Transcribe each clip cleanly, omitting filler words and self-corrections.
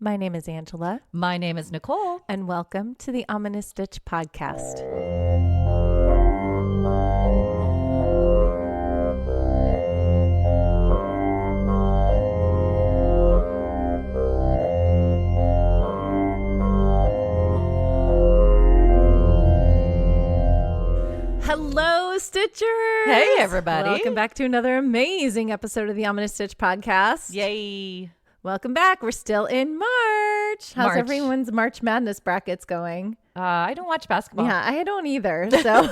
My name is Angela. My name is Nicole. And welcome to the Ominous Stitch podcast. Hello, Stitchers! Hey, everybody. Welcome back to another amazing episode of the Ominous Stitch podcast. Yay. Welcome back. We're still in March. How's everyone's March Madness brackets going? I don't watch basketball. Yeah, I don't either. So,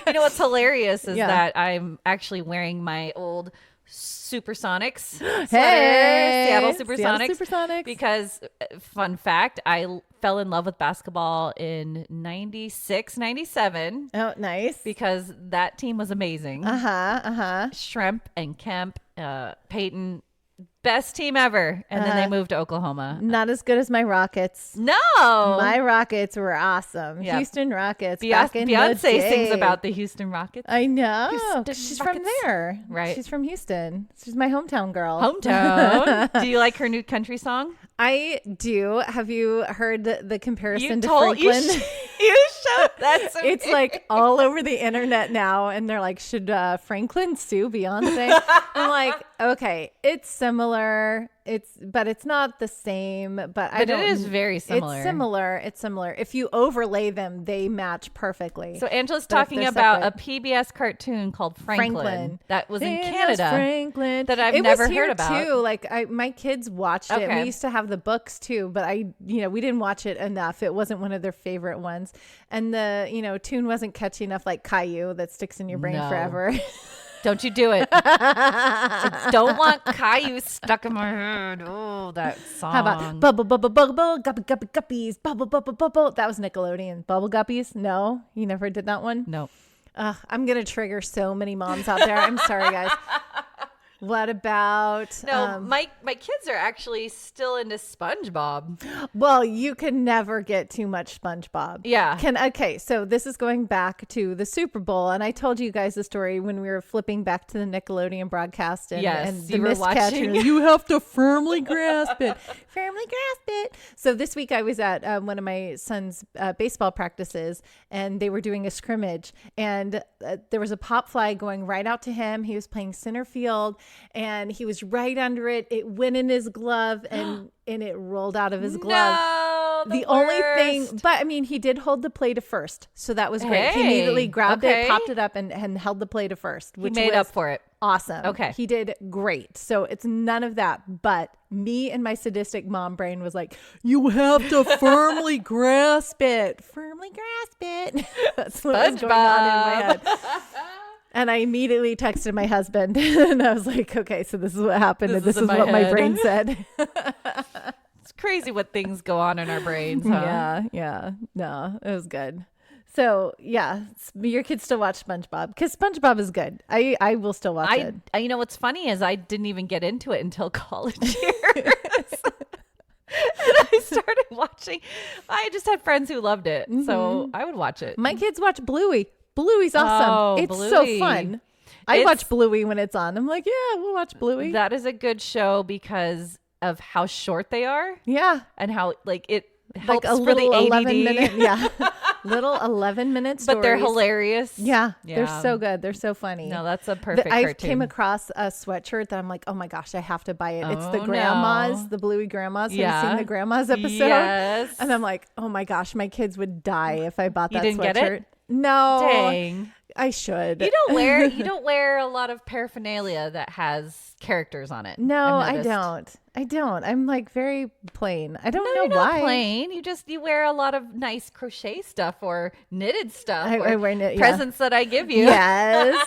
you know what's hilarious is that I'm actually wearing my old Supersonics sweater, Seattle Supersonics. Because, fun fact, I fell in love with basketball in 96, 97. Oh, nice. Because that team was amazing. Shrimp and Kemp, Peyton, best team ever. And then they moved to Oklahoma. Not as good as my Rockets. No. My Rockets were awesome. Yeah. Houston Rockets. Beyonce sings about the Houston Rockets. I know. She's Rockets. From there. Right. She's from Houston. She's my hometown girl. Hometown. Do you like her new country song? I do. Have you heard the comparison to Franklin? You showed that's amazing. It's like all over the internet now, and they're like, should Franklin sue Beyonce? I'm like, okay, it's similar. But it's not the same. But it is very similar. It's similar. If you overlay them, they match perfectly. So Angela's talking about a PBS cartoon called Franklin that was in Canada. Franklin that I've never heard about. Too. Like my kids watched it. We used to have the books too, but we didn't watch it enough. It wasn't one of their favorite ones, and the tune wasn't catchy enough, like Caillou that sticks in your brain forever. Don't you do it. I don't want Caillou stuck in my head. Oh, that song. How about bubble, bubble, bubble, guppy, guppy, guppies, bubble, bubble, bubble. That was Nickelodeon. Bubble Guppies? No? You never did that one? No. I'm going to trigger so many moms out there. I'm sorry, guys. What about... No, my kids are actually still into SpongeBob. Well, you can never get too much SpongeBob. Yeah. Okay, so this is going back to the Super Bowl, and I told you guys the story when we were flipping back to the Nickelodeon broadcast. And, yes, and the you were watching. You have to firmly grasp it. Firmly grasp it. So this week I was at one of my son's baseball practices, and they were doing a scrimmage, and there was a pop fly going right out to him. He was playing center field, and he was right under it. It went in his glove and it rolled out of his glove. No, the only thing, but I mean, he did hold the play to first. So that was great. He immediately grabbed it, popped it up and held the play to first, which he made up for it. Awesome. Okay. He did great. So it's none of that. But me and my sadistic mom brain was like, you have to firmly grasp it. Firmly grasp it. That's what was going on in my head. And I immediately texted my husband and I was like, okay, so this is what happened. And this is what my brain said. It's crazy what things go on in our brains. Huh? Yeah. No, it was good. So yeah, your kids still watch SpongeBob because SpongeBob is good. I will still watch it. You know, what's funny is I didn't even get into it until college years. And I started watching. I just had friends who loved it. So I would watch it. My kids watch Bluey. Bluey's awesome. Oh, it's Bluey. So fun. I watch Bluey when it's on. I'm like, yeah, we'll watch Bluey. That is a good show because of how short they are. Yeah. And how it helps like a for little the ADD. 11-minute. Yeah. Little 11-minute stories. But they're hilarious. Yeah. They're so good. They're so funny. No, that's a perfect cartoon. I came across a sweatshirt that I'm like, oh my gosh, I have to buy it. It's the grandmas, the Bluey grandmas. Have you seen the grandmas episode? Yes. And I'm like, oh my gosh, my kids would die if I bought that You didn't sweatshirt. Get it? No. Dang. I should. You don't wear a lot of paraphernalia that has characters on it. No, I don't. I'm like very plain. I don't know you're why. Not plain. You wear a lot of nice crochet stuff or knitted stuff. I wear presents that I give you. Yes.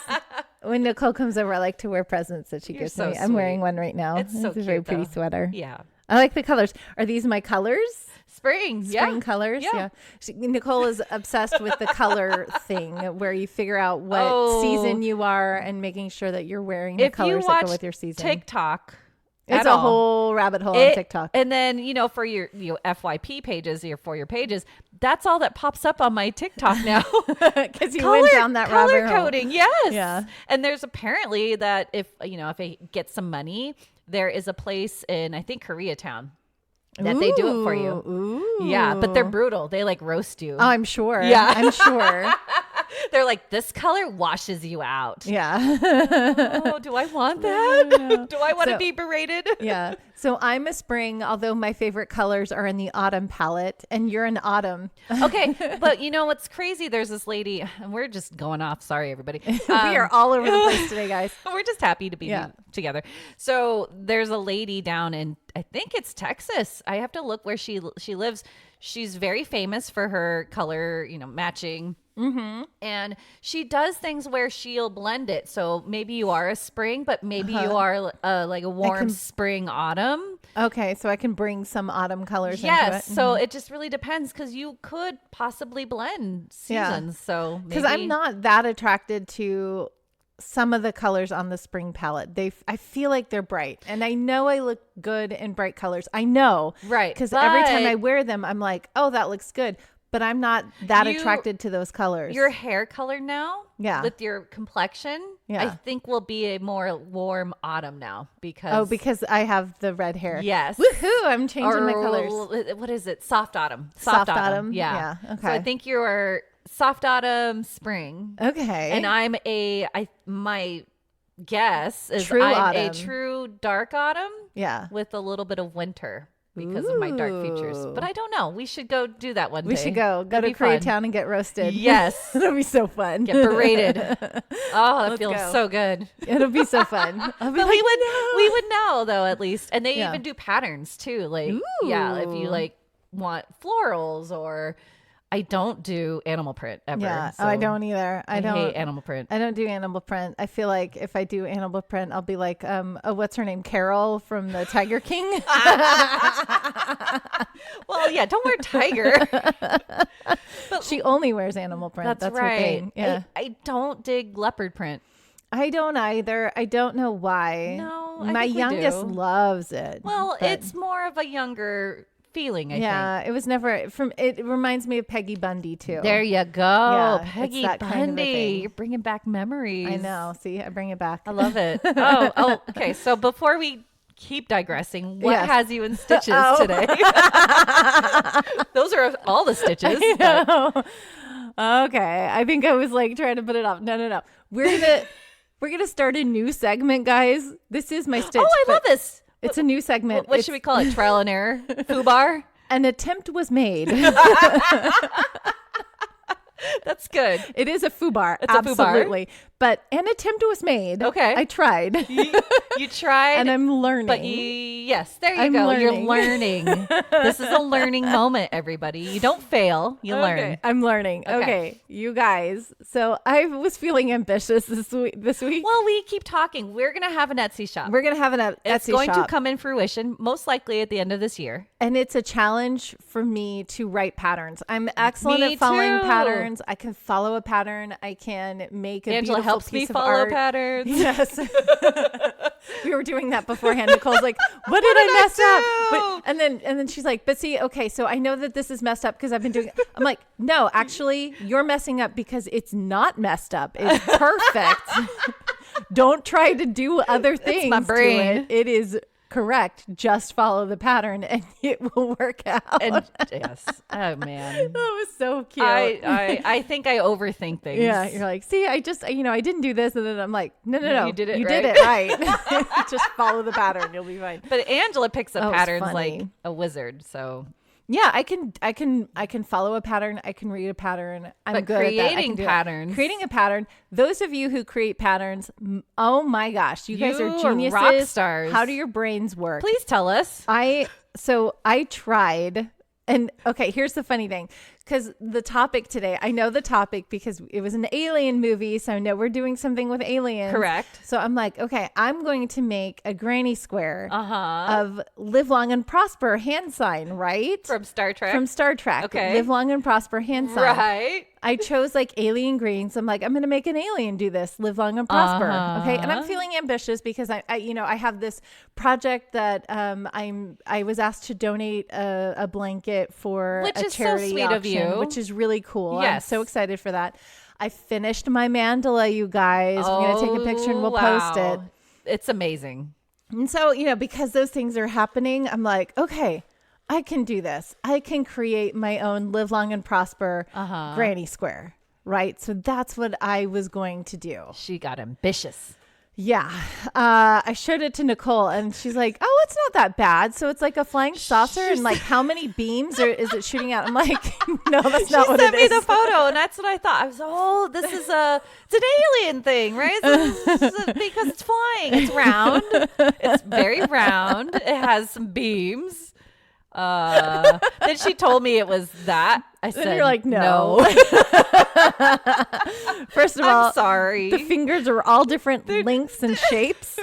When Nicole comes over, I like to wear presents that she gives me. Sweet. I'm wearing one right now. It's so a cute, very pretty sweater. Yeah. I like the colors. Are these my colors? Spring colors. Yeah. Nicole is obsessed with the color thing where you figure out what season you are and making sure that you're wearing the colors that go with your season. TikTok. It's a whole rabbit hole on TikTok. And then, for your FYP pages, for your pages, that's all that pops up on my TikTok now. Because you went down that rabbit hole. Color coding, yes. Yeah. And there's apparently that if I get some money, there is a place in, I think, Koreatown that they do it for you. Ooh. Yeah, but they're brutal. They like roast you. Oh, I'm sure. Yeah. I'm sure. They're like, this color washes you out. Yeah. Oh, do I want that? Do I want to be berated? Yeah. So I'm a spring, although my favorite colors are in the autumn palette, and you're an autumn. Okay. But you know what's crazy? There's this lady, and we're just going off. Sorry, everybody. We are all over the place today, guys. We're just happy to be together. So there's a lady down in, I think it's Texas. I have to look where she lives. She's very famous for her color, matching. Mm-hmm. And she does things where she'll blend it. So maybe you are a spring, but maybe you are like a warm spring autumn. Okay, so I can bring some autumn colors into it. Yes, so it just really depends because you could possibly blend seasons. So because I'm not that attracted to some of the colors on the spring palette. I feel like they're bright, and I know I look good in bright colors. I know, right? Because every time I wear them, I'm like, oh, that looks good. But I'm not that attracted to those colors. Your hair color now, with your complexion, I think will be a more warm autumn now because I have the red hair. Yes, woohoo! I'm changing my colors. What is it? Soft autumn. Soft autumn. Yeah. Okay. So I think you're soft autumn, spring. Okay. And I'm my guess is true I'm autumn. a true dark autumn. Yeah. With a little bit of winter. Because of my dark features. But I don't know. We should go do that one day. We should go to Koreatown and get roasted. Yes. It'll be so fun. Get berated. Oh, that feels so good. It'll be so fun. But we would know though, at least. And they even do patterns too. Like, if you like want florals or I don't do animal print ever. Yeah. So I don't either. I don't hate animal print. I don't do animal print. I feel like if I do animal print, I'll be like, what's her name? Carol from the Tiger King. Well, yeah, don't wear tiger. But she only wears animal print. That's right. Her thing. Yeah. I don't dig leopard print. I don't either. I don't know why. No, my youngest loves it. Well, it's more of a younger feeling, I think. Yeah, it was never it reminds me of Peggy Bundy too. There you go. Yeah, Peggy that Bundy. kind of a thing. You're bringing back memories. I know. See, I bring it back. I love it. Oh, okay. So before we keep digressing, what has you in stitches today? Those are all the stitches. Okay. I think I was like trying to put it off. No. We're gonna start a new segment, guys. This is my stitch. Oh, I love this. It's a new segment. What should we call it? Trial and error? Foobar? An attempt was made. That's good. It is a foobar. It's absolutely. A foobar. But an attempt was made. Okay. I tried. You tried. And I'm learning. But yes, there you I'm go. learning. You're learning. This is a learning moment, everybody. You don't fail. You learn. I'm learning. Okay. You guys. So I was feeling ambitious this week. Well, we keep talking. We're going to have an Etsy shop. We're going to have an Etsy shop. It's going to come in fruition, most likely at the end of this year. And it's a challenge for me to write patterns. I'm excellent at following patterns. I can follow a pattern. I can make a Angela beautiful helps piece me of follow art. patterns. Yes. We were doing that beforehand. Nicole's like, what did I mess up? And then she's like, but see, okay, so I know that this is messed up because I've been doing it. I'm like, no, actually, you're messing up because it's not messed up. It's perfect. Don't try to do other things. It's my brain. To it. It is correct. Just follow the pattern and it will work out. And yes. Oh man. That was so cute. I think I overthink things. Yeah. You're like, see, I just, I didn't do this. And then I'm like, no. You did it You right. did it right. Just follow the pattern. You'll be fine. But Angela picks up patterns funny. like a wizard. So yeah, I can follow a pattern. I can read a pattern. I'm good at that. Creating patterns. Creating a pattern. Those of you who create patterns, oh my gosh, you guys are You are geniuses. rock stars. How do your brains work? Please tell us. I tried, and okay, here's the funny thing. Because the topic today, I know the topic because it was an alien movie. So I know we're doing something with aliens. Correct. So I'm like, okay, I'm going to make a granny square of live long and prosper hand sign, right? From Star Trek. From Star Trek. Okay. Live long and prosper hand sign. Right. I chose like alien greens. I'm like, I'm going to make an alien do this. Live long and prosper. Okay. And I'm feeling ambitious because I have this project that I was asked to donate a blanket for Which a is so charity sweet auction, of you. which is really cool. Yes. I'm so excited for that. I finished my mandala, you guys. We're going to take a picture and we'll post it. It's amazing. And so, because those things are happening, I'm like, okay, I can do this. I can create my own live long and prosper granny square. Right. So that's what I was going to do. She got ambitious. Yeah. I showed it to Nicole and she's like, oh, it's not that bad. So it's like a flying saucer and like how many beams is it shooting out? I'm like, no, that's not what it is. She sent me the photo and that's what I thought. I was, this is it's an alien thing, right? Because it's flying. It's round. It's very round. It has some beams. Then she told me it was that. I said, and you're like, no. First of all, I'm sorry. The fingers are all different lengths and shapes.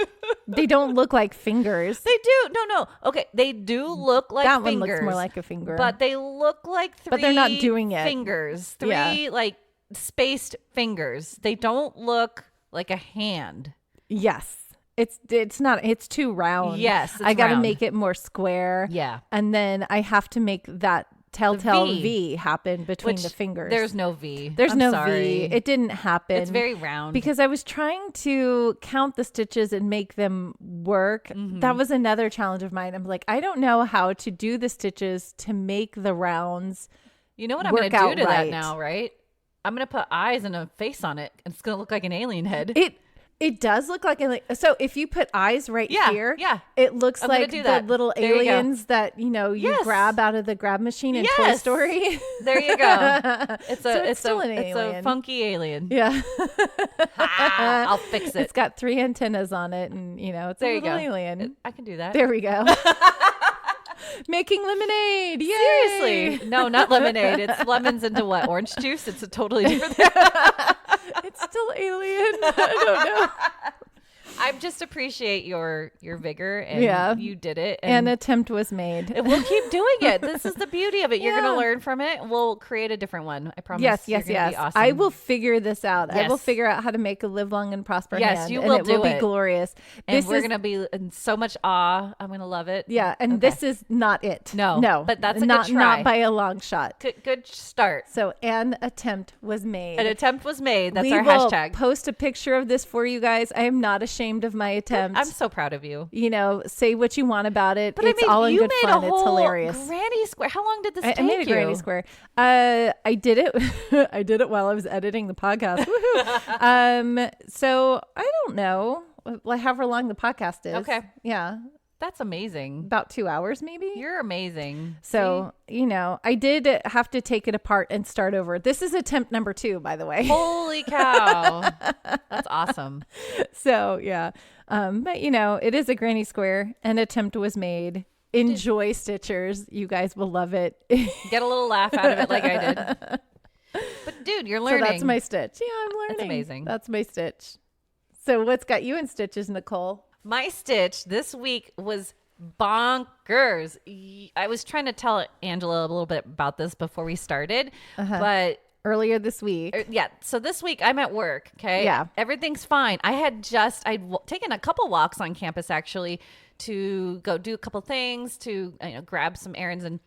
They don't look like fingers. They do. No. Okay. They do look like that fingers. One looks more like a finger. But they look like three But they're not doing it. Fingers. Three like spaced fingers. They don't look like a hand. Yes. It's not. It's too round. Yes. I got to make it more square. Yeah. And then I have to make that telltale V happen between the fingers. There's no V. There's no V. It didn't happen. It's very round. Because I was trying to count the stitches and make them work. Mm-hmm. That was another challenge of mine. I'm like, I don't know how to do the stitches to make the rounds. You know what I'm going to do to that now, right? I'm going to put eyes and a face on it. And it's going to look like an alien head. It does look like so if you put eyes here, it looks like the little aliens that you grab out of the grab machine in Toy Story. There you go. It's a funky alien. Yeah. I'll fix it. It's got 3 antennas on it, and it's a little alien. I can do that. There we go. Making lemonade. Yay! Seriously. No, not lemonade. It's lemons into what? Orange juice? It's a totally different thing. It's still alien. I don't know. I just appreciate your vigor and you did it. And an attempt was made. We'll keep doing it. This is the beauty of it. You're going to learn from it. We'll create a different one. I promise. Yes. Be awesome. I will figure this out. Yes. I will figure out how to make a live long and prosper hand. Yes, you will and it will be glorious. And we're going to be in so much awe. I'm going to love it. Yeah. And this is not it. No. But that's a good try. Not by a long shot. Good start. So an attempt was made. An attempt was made. That's our hashtag. We will post a picture of this for you guys. I am not ashamed of my attempt. I'm so proud of you. Say what you want about it. But it's all in good fun. It's hilarious. Granny square. How long did this take you? I made a granny square. I did it. I did it while I was editing the podcast. Woohoo! So I don't know, however long the podcast is. Okay. Yeah. That's amazing. About 2 hours, maybe. You're amazing. So, I did have to take it apart and start over. This is attempt number 2, by the way. Holy cow. That's awesome. So, yeah. But, it is a granny square. An attempt was made. Enjoy, Stitchers. You guys will love it. Get a little laugh out of it like I did. But, dude, you're learning. So that's my stitch. Yeah, I'm learning. That's amazing. That's my stitch. So what's got you in stitches, Nicole? My stitch this week was bonkers. I was trying to tell Angela a little bit about this before we started, but earlier this week. Yeah. So this week I'm at work. Okay. Yeah. Everything's fine. I'd taken a couple walks on campus actually to go do a couple things, to grab some errands and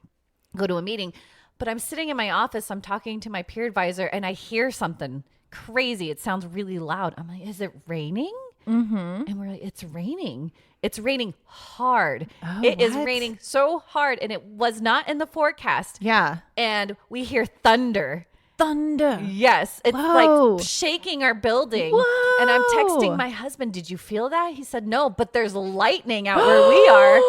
go to a meeting. But I'm sitting in my office. I'm talking to my peer advisor and I hear something crazy. It sounds really loud. I'm like, is it raining? Mm-hmm. And we're like, it's raining. It's raining hard. Oh, it is raining so hard. And it was not in the forecast. Yeah. And we hear thunder. Thunder. Yes. It's like shaking our building. Whoa. And I'm texting my husband, did you feel that? He said, no, but there's lightning out where we are. And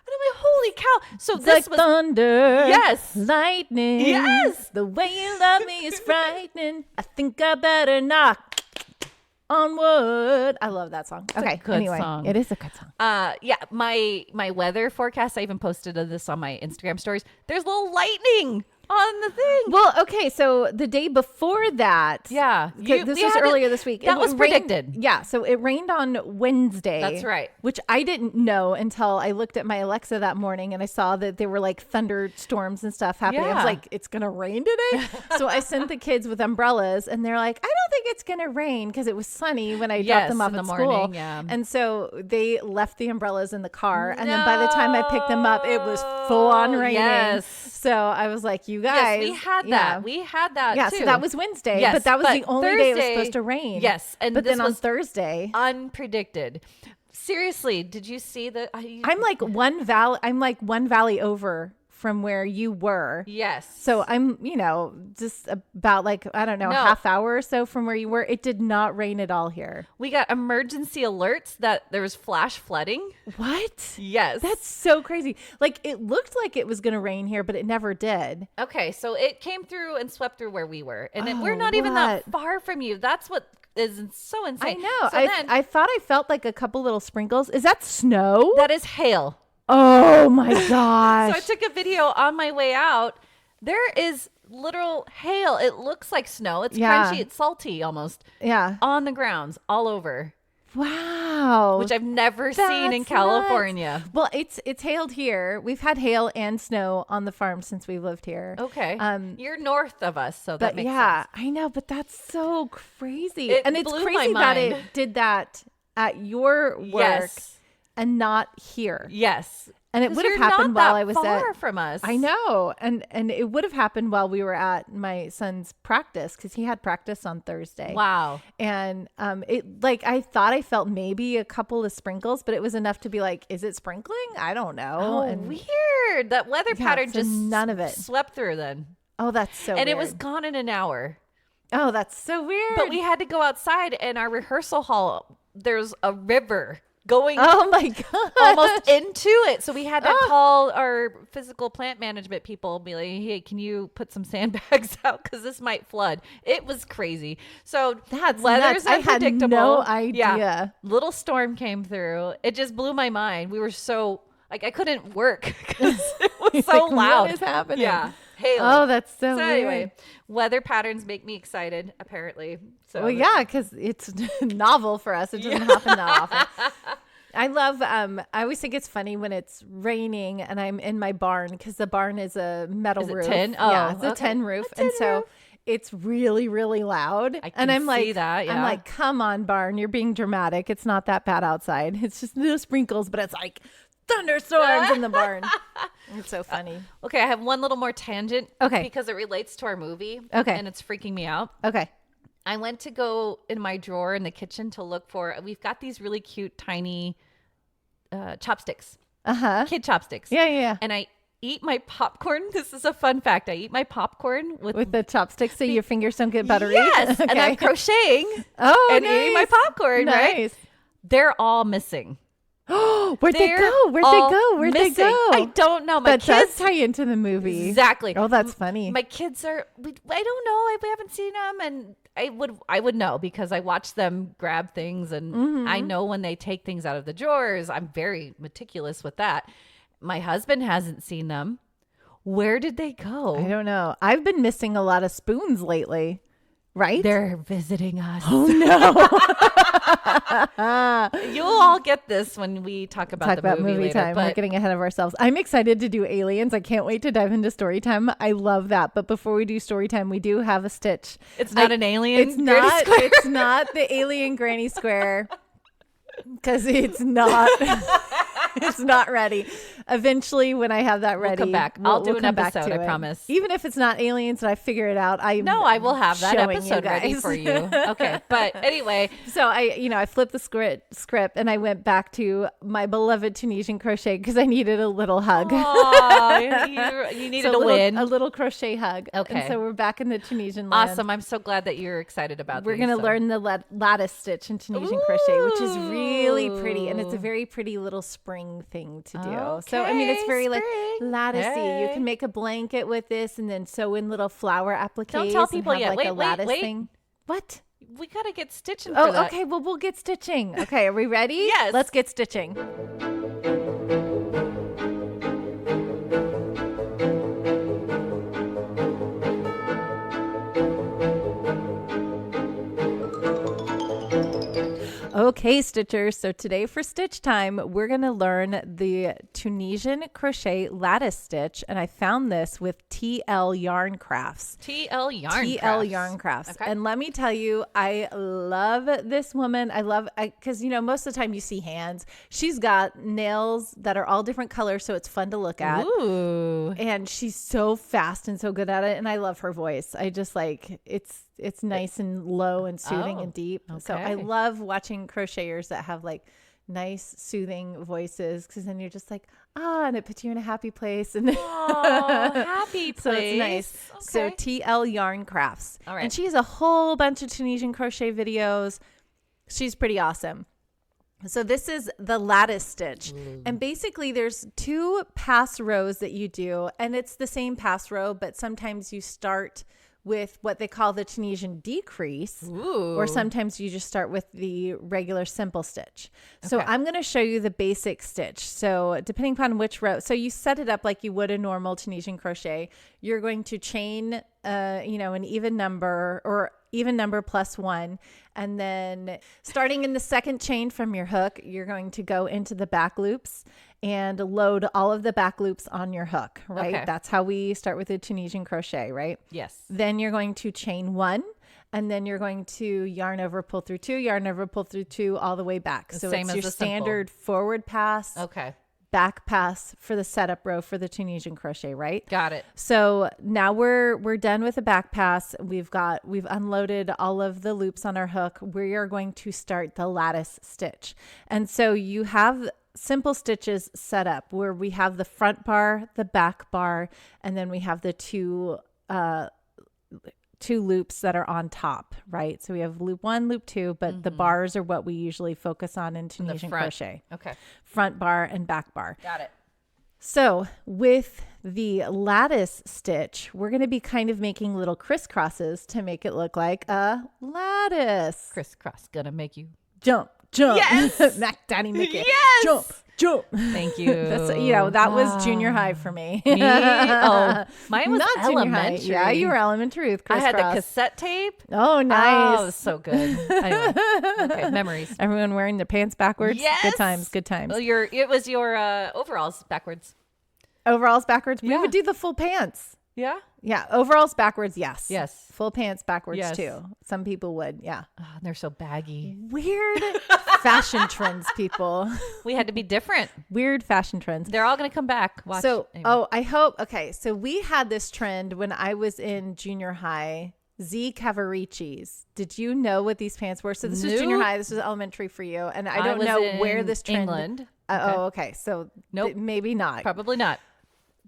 I'm like, holy cow. So it's this like was thunder. Yes. Lightning. Yes. The way you love me is frightening. I think I better knock on wood. I love that song. It's a good song. It is a good song. Yeah, my weather forecast, I even posted this on my Instagram stories. There's little lightning on the thing. Well, okay, so the day before that, yeah, this was earlier this week. That was predicted. Yeah, so it rained on Wednesday. That's right. Which I didn't know until I looked at my Alexa that morning and I saw that there were like thunderstorms and stuff happening. Yeah. I was like, it's gonna rain today. So I sent the kids with umbrellas and they're like, I don't think it's gonna rain because it was sunny when I dropped them off at school. Morning, yeah. And so they left the umbrellas in the car, and then by the time I picked them up, it was full on raining. Yes. So I was like, you guys. Yes, we had that. We had that too. So that was Wednesday. Yes, but that was the only day it was supposed to rain. Yes. But then on Thursday. Unpredicted. Seriously, did you see that? I'm like one valley over from where you were. Yes. So I'm, just about like, I don't know, a half hour or so from where you were. It did not rain at all here. We got emergency alerts that there was flash flooding. What? Yes. That's so crazy. Like, it looked like it was going to rain here, but it never did. Okay. So it came through and swept through where we were. And we're not even that far from you. That's what is so insane. I know. So I thought I felt like a couple little sprinkles. Is that snow? That is hail. Oh my gosh. So I took a video on my way out. There is literal hail. It looks like snow. It's crunchy. It's salty almost. Yeah. On the grounds all over. Wow. Which I've never seen in California. Nuts. Well, it's hailed here. We've had hail and snow on the farm since we've lived here. Okay. You're north of us, so that makes sense. I know, but that's so crazy. It and it's blew crazy my that mind. it did that at your work and not here. Yes. And it would have happened while I was far from us. I know. And it would have happened while we were at my son's practice because he had practice on Thursday. Wow. And it like I thought I felt maybe a couple of sprinkles, but it was enough to be like, is it sprinkling? I don't know. Oh, and weird. That weather pattern so just none of it swept through then. Oh, that's so and weird. it was gone in an hour. Oh, that's so weird. But we had to go outside and our rehearsal hall, there's a river going my god, almost into it. So we had to call our physical plant management people and be like, hey, can you put some sandbags out? Because this might flood. It was crazy. So that's weather's nuts. unpredictable. I had no idea. Yeah. Little storm came through. It just blew my mind. We were so like I couldn't work because it was so loud. What is happening? Yeah. Hail. Oh, that's so weird. Anyway, weather patterns make me excited, apparently. So well, yeah, because it's novel for us. It doesn't happen that often. I love, I always think it's funny when it's raining and I'm in my barn because the barn is a metal roof. Tin? Yeah, it's a tin roof. And so it's really, really loud. I can and I'm see like, that, yeah. I'm like, come on, barn, you're being dramatic. It's not that bad outside. It's just little sprinkles, but it's like thunderstorms in the barn. It's so funny. Okay, I have one little more tangent. Okay. Because it relates to our movie. Okay. And it's freaking me out. Okay. I went to go in my drawer in the kitchen to look for, we've got these really cute, tiny chopsticks. Uh-huh. Kid chopsticks. Yeah. And I eat my popcorn. This is a fun fact. I eat my popcorn with the chopsticks so your fingers don't get buttery. Yes. Okay. And I'm crocheting. And eating my popcorn, right? They're all missing. Where'd they go? Where'd they go? I don't know. My that kids does tie into the movie. Exactly. Oh, that's funny. My kids are. I don't know. We haven't seen them, and I would know because I watch them grab things, and I know when they take things out of the drawers. I'm very meticulous with that. My husband hasn't seen them. Where did they go? I don't know. I've been missing a lot of spoons lately. Right? They're visiting us. Oh no. You'll all get this when we talk about the movie later, time. But we're getting ahead of ourselves. I'm excited to do aliens. I can't wait to dive into story time. I love that. But before we do story time, we do have a Stitch. It's not an alien. It's not. It's not the alien Granny Square because it's not. It's not ready. Eventually, when I have that ready, we'll come back. I'll do an episode. I promise. Even if it's not aliens and I figure it out, I will have that episode ready for you. Okay, but anyway, so I flipped the script and I went back to my beloved Tunisian crochet because I needed a little hug. Aww, you needed a little crochet hug. Okay, and so we're back in the Tunisian land. Awesome! I'm so glad that you're excited about. We're gonna learn the lattice stitch in Tunisian crochet, which is really pretty, and it's a very pretty little spring thing to do. Okay, so I mean, it's very spring. like latticey. Hey. You can make a blanket with this, and then sew in little flower appliques. Don't tell people and have yet. like a lattice wait. thing. What? We gotta get stitching. For that. Okay. Well, we'll get stitching. Okay, are we ready? Yes. Let's get stitching. Okay, Stitchers. So today for Stitch Time, we're going to learn the Tunisian Crochet Lattice Stitch. And I found this with TL Yarn Crafts. TL Yarn Crafts. Okay. And let me tell you, I love this woman. Because, most of the time you see hands. She's got nails that are all different colors, so it's fun to look at. Ooh. And she's so fast and so good at it. And I love her voice. I just it's nice and low and soothing and deep. So I love watching crocheters that have like nice soothing voices, because then you're just like, and it puts you in a happy place. And happy place. So it's nice. Okay. So TL Yarn Crafts. All right. And she has a whole bunch of Tunisian crochet videos. She's pretty awesome. So this is the lattice stitch. And basically there's 2 pass rows that you do, and it's the same pass row, but sometimes you start with what they call the Tunisian decrease, or sometimes you just start with the regular simple stitch. So I'm going to show you the basic stitch. So depending upon which row, so you set it up like you would a normal Tunisian crochet. You're going to chain, an even number, or even number plus 1. And then starting in the second chain from your hook, you're going to go into the back loops and load all of the back loops on your hook, right? Okay. That's how we start with the Tunisian crochet, right? Yes. Then you're going to chain 1, and then you're going to yarn over, pull through 2, yarn over, pull through 2, all the way back. So same it's as your the standard forward pass, Okay. back pass for the setup row for the Tunisian crochet, right? Got it. So now we're done with the back pass. We've unloaded all of the loops on our hook. We are going to start the lattice stitch. And so you have simple stitches set up where we have the front bar, the back bar, and then we have the two loops that are on top, right? So we have loop 1, loop 2, but the bars are what we usually focus on in Tunisian crochet. Okay. Front bar and back bar. Got it. So with the lattice stitch, we're going to be kind of making little crisscrosses to make it look like a lattice. Crisscross gonna make you Jump, jump. Yes. Mac Daddy Mickey. Yes. Jump, jump. Thank you. That's, that was junior high for me. Me? Oh, mine was Not junior high. elementary. Yeah, you were elementary with I had crisscross. the cassette tape. Oh, nice. Oh, it was so good. Anyway, okay, memories. Everyone wearing their pants backwards. Yes. Good times, good times. Well, it was your overalls backwards. Overalls backwards. We Yeah. would do the full pants. Yeah. Yeah, overalls backwards, yes. Yes. Full pants backwards Yes. too. Some people would, yeah. Oh, they're so baggy. Weird fashion trends, people. We had to be different. Weird fashion trends. They're all gonna come back. Watch. So, Anyway. I hope, okay, so we had this trend when I was in junior high, Z Cavaricis. Did you know what these pants were? So this was junior Nope. high, this was elementary for you, and I don't was know where in this trend. England. Okay, so Nope. maybe not. Probably not.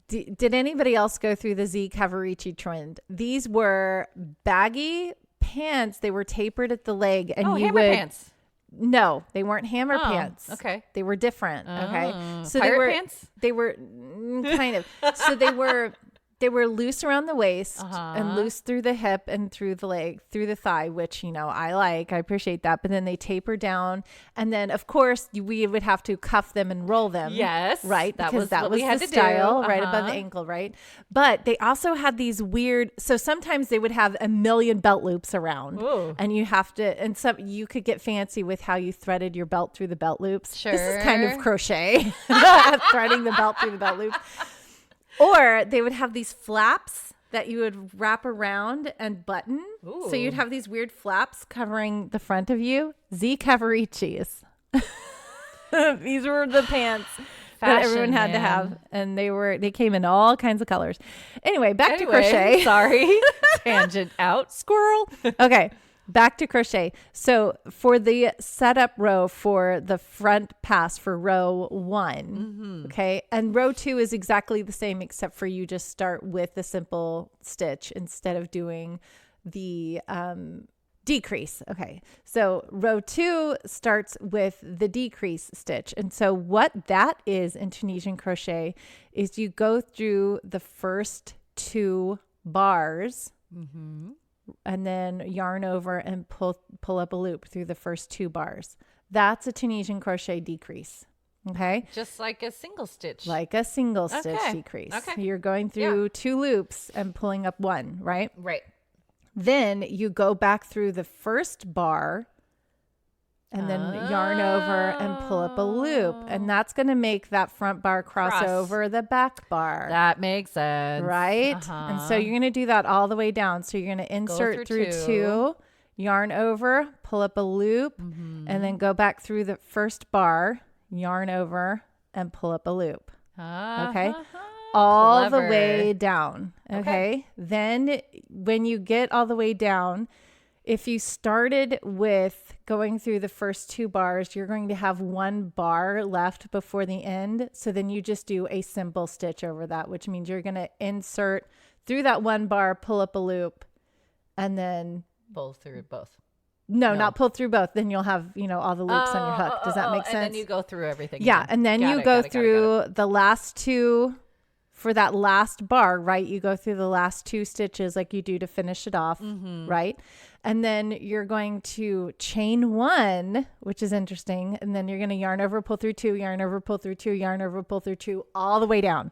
Did anybody else go through the Z Cavarici trend? These were baggy pants. They were tapered at the leg, and you hammer would pants. No, they weren't hammer Oh, pants. okay. They were different. Okay. So Pirate they were pants? They were kind of. So they were loose around the waist and loose through the hip and through the leg, through the thigh, which, I appreciate that. But then they taper down. And then of course we would have to cuff them and roll them. Yes. Right. That Because was that what was we had the to style do. right above the ankle. Right. But they also had these weird, so sometimes they would have a million belt loops around. Ooh. And you have to, and you could get fancy with how you threaded your belt through the belt loops. Sure. This is kind of crochet, threading the belt through the belt loops. Or they would have these flaps that you would wrap around and button. Ooh. So you'd have these weird flaps covering the front of you. Z Cavaricis. These were the pants that everyone had to have. And they came in all kinds of colors. Anyway, back to crochet. Sorry. Tangent out. Squirrel. Okay. Back to crochet. So for the setup row for the front pass for row 1, okay, and row 2 is exactly the same except for you just start with the simple stitch instead of doing the decrease. Okay, so row 2 starts with the decrease stitch, and so what that is in Tunisian crochet is you go through the first 2 bars. And then yarn over and pull up a loop through the first 2 bars. That's a Tunisian crochet decrease. Okay. Just like a single stitch. Like a single stitch decrease. Okay. You're going through 2 loops and pulling up 1, right? Right. Then you go back through the first bar and then yarn over and pull up a loop. And that's going to make that front bar cross over the back bar. That makes sense. Right? And so you're going to do that all the way down. So you're going to insert through 2, yarn over, pull up a loop, and then go back through the first bar, yarn over, and pull up a loop. Okay? All the way down. Okay? Then when you get all the way down, if you started with going through the first 2 bars, you're going to have 1 bar left before the end. So then you just do a simple stitch over that, which means you're going to insert through that 1 bar, pull up a loop, and then pull through both. No, not pull through both. Then you'll have, all the loops on your hook. Does that make sense? And then you go through everything. Yeah. And then you go through the last 2 for that last bar, right? You go through the last 2 stitches like you do to finish it off, right? And then you're going to chain 1, which is interesting. And then you're going to yarn over, pull through 2, yarn over, pull through 2, yarn over, pull through 2, all the way down.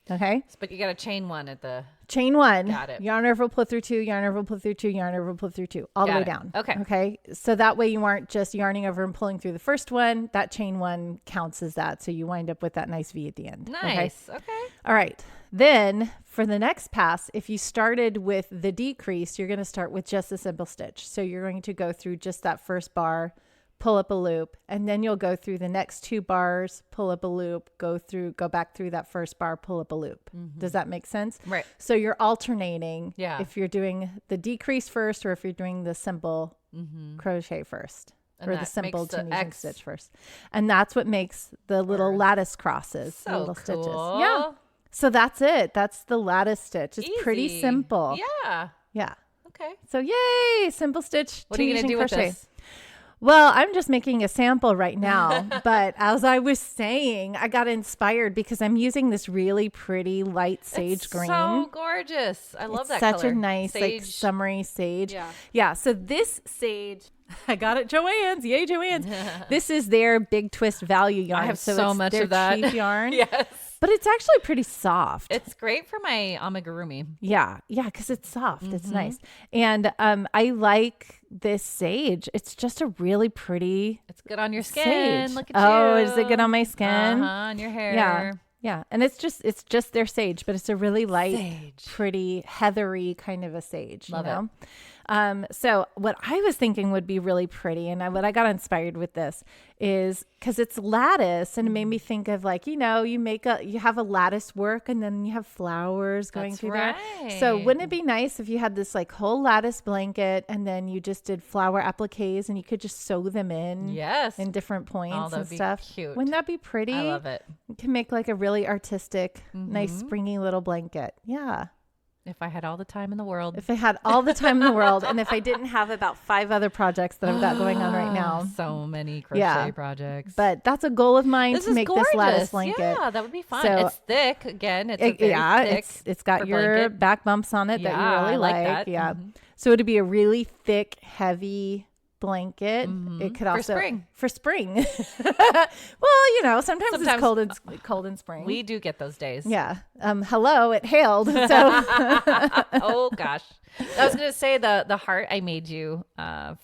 Okay. But you got to chain 1 at the chain 1. Got it. Yarn over, pull through 2, yarn over, pull through 2, yarn over, pull through 2, all the way down. Okay. Okay. So that way you aren't just yarning over and pulling through the first one. That chain 1 counts as that. So you wind up with that nice V at the end. Nice. Okay. All right. Then for the next pass, if you started with the decrease, you're going to start with just a simple stitch. So you're going to go through just that first bar, pull up a loop, and then you'll go through the next 2 bars, pull up a loop, go back through that first bar, pull up a loop. Does that make sense? Right. So you're alternating if you're doing the decrease first or if you're doing the simple crochet first. Or the simple Tunisian stitch first. And that's what makes the little lattice crosses, so the little cool. stitches. Yeah. So that's it. That's the lattice stitch. It's pretty simple. Yeah. Yeah. Okay. So yay, simple stitch. What are you going to do with this? Well, I'm just making a sample right now, but as I was saying, I got inspired because I'm using this really pretty light sage green. So gorgeous. I love that such color. a nice Sage. like summery sage. Yeah. Yeah. So this sage, I got it Joann's. Yay, Joann's. This is their Big Twist value yarn. I have so it's much their of that. cheap yarn. Yes. But it's actually pretty soft. It's great for my amigurumi. Yeah. Yeah. Because it's soft. It's nice. And I like this sage. It's just a really pretty It's good on your skin. sage. Look at you. Oh, is it good on my skin? On your hair. Yeah. Yeah. And it's just their sage, but it's a really light, pretty heathery kind of a sage. Love it. So what I was thinking would be really pretty, and what I got inspired with this is because it's lattice, and it made me think of like, you have a lattice work, and then you have flowers going through there. So wouldn't it be nice if you had this like whole lattice blanket, and then you just did flower appliques, and you could just sew them in, in different points and stuff. Cute. Wouldn't that be pretty? I love it. You can make like a really artistic, nice springy little blanket. Yeah. If I had all the time in the world. If I had all the time in the world, and if I didn't have about 5 other projects that I've got going on right now. So many crochet projects. But that's a goal of mine to make gorgeous. This lattice blanket. Yeah, that would be fun. So, it's thick. Again, it's a very thick it's got your blanket. back bumps on it that you really I like. That. Yeah. So it'd be a really thick, heavy blanket. It could also for spring. Well, sometimes it's cold in spring. We do get those days. Yeah. Hello, it hailed. So oh gosh. I was gonna say the heart I made you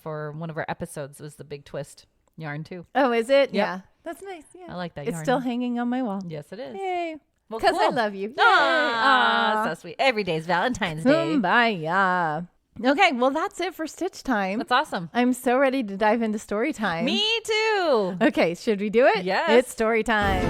for one of our episodes was the Big Twist yarn too. Oh, is it? Yep. Yeah. That's nice. Yeah. I like that It's yarn. still hanging on my wall. Yes, it is. Yay. Well, because cool. I love you. Aww, so sweet. Every day's Valentine's Day. Bye. Yeah. Okay, well, that's it for stitch time. That's awesome. I'm so ready to dive into story time. Me too. Okay, should we do it? Yes. It's story time.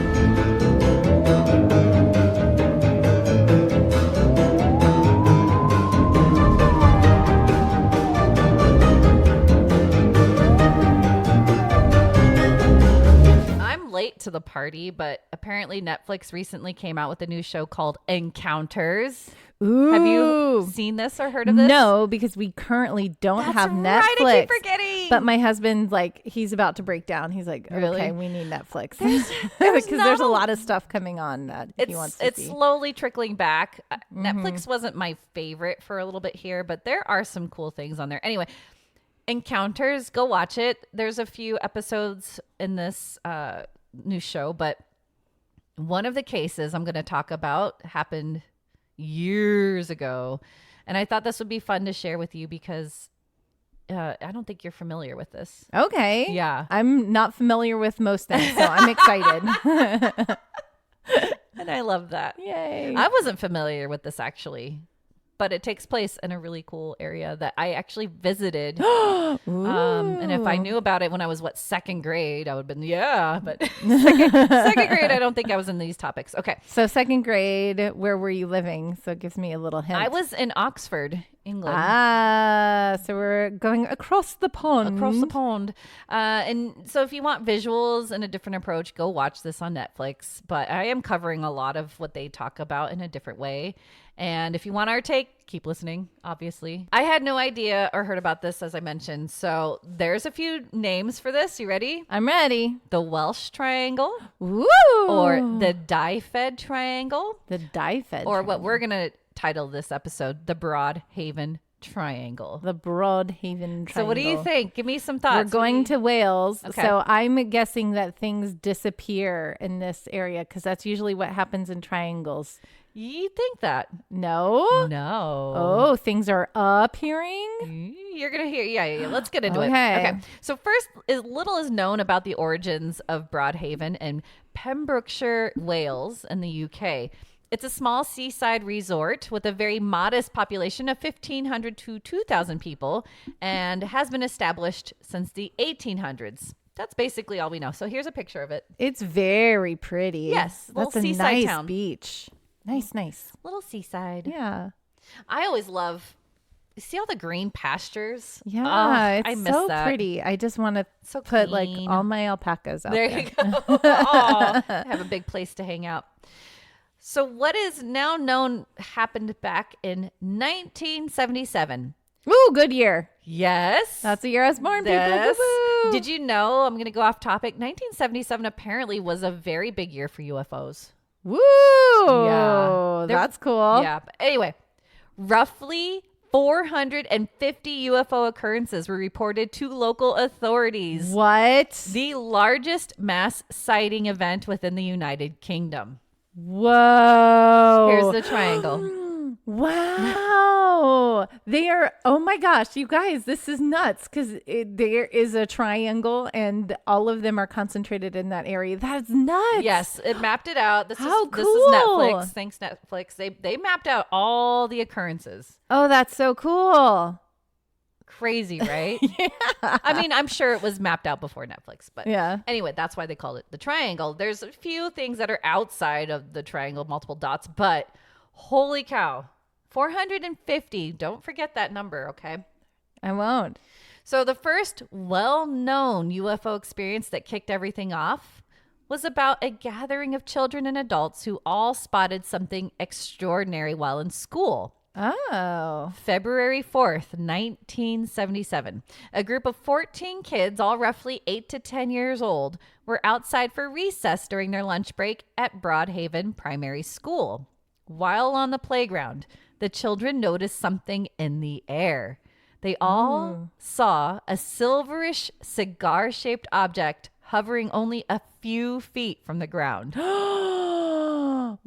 I'm late to the party, but apparently Netflix recently came out with a new show called Encounters. Ooh. Have you seen this or heard of this? No, because we currently don't have Netflix. I keep forgetting. But my husband, he's about to break down. He's like, Really? okay, we need Netflix. Because there's a lot of stuff coming on that he wants to see. It's slowly trickling back. Netflix wasn't my favorite for a little bit here, but there are some cool things on there. Anyway, Encounters, go watch it. There's a few episodes in this new show, but one of the cases I'm going to talk about happened years ago, and I thought this would be fun to share with you because I don't think you're familiar with this. Okay. Yeah. I'm not familiar with most things, so I'm excited. And I love that. Yay. I wasn't familiar with this actually, but it takes place in a really cool area that I actually visited. And if I knew about it when I was, second grade, I would have been, but second grade, I don't think I was in these topics. Okay. So second grade, where were you living? So it gives me a little hint. I was in Oxford England. So we're going across the pond. And so if you want visuals and a different approach, go watch this on Netflix. But I am covering a lot of what they talk about in a different way. And if you want our take, keep listening, obviously. I had no idea or heard about this, as I mentioned. So there's a few names for this. You ready? I'm ready. The Welsh Triangle. Woo! Or the Dyfed Triangle. The Dyfed. Or what we're going to title this episode, the Broadhaven Triangle. The Broadhaven Triangle. So what do you think? Give me some thoughts. We're going to Wales. Okay. So I'm guessing that things disappear in this area because that's usually what happens in triangles. You think that? No. Oh, things are appearing? You're going to hear. Yeah. Let's get into it. Okay. So first, as little is known about the origins of Broadhaven in Pembrokeshire, Wales, in the UK. It's a small seaside resort with a very modest population of 1,500 to 2,000 people and has been established since the 1800s. That's basically all we know. So here's a picture of it. It's very pretty. Yes. That's a seaside nice town. Beach. Nice. Little seaside. Yeah. I always love, see all the green pastures? Yeah. I It's miss so that. pretty. I just want to So put like clean. all my alpacas out There there. you go. Aw, have a big place to hang out. So what is now known happened back in 1977. Ooh, good year. Yes. That's the year I was born, people. Yes. Woo-hoo. Did you know, I'm going to go off topic, 1977 apparently was a very big year for UFOs. Woo! Yeah. That's cool. Yeah. But anyway, roughly 450 UFO occurrences were reported to local authorities. What? The largest mass sighting event within the United Kingdom. Whoa. Here's the triangle. Wow. They are, oh my gosh, you guys, this is nuts because there is a triangle and all of them are concentrated in that area. That's nuts. Yes, it mapped it out. This is cool. Netflix. Thanks, Netflix. They mapped out all the occurrences. Oh, that's so cool. Crazy, right? Yeah. I mean, I'm sure it was mapped out before Netflix, but Yeah. anyway, that's why they called it the triangle. There's a few things that are outside of the triangle, multiple dots, but holy cow, 450. Don't forget that number, okay? I won't. So the first well-known UFO experience that kicked everything off was about a gathering of children and adults who all spotted something extraordinary while in school. Oh. February 4th, 1977. A group of 14 kids, all roughly 8 to 10 years old, were outside for recess during their lunch break at Broadhaven Primary School. While on the playground, the children noticed something in the air. They all saw a silverish cigar-shaped object hovering only a few feet from the ground.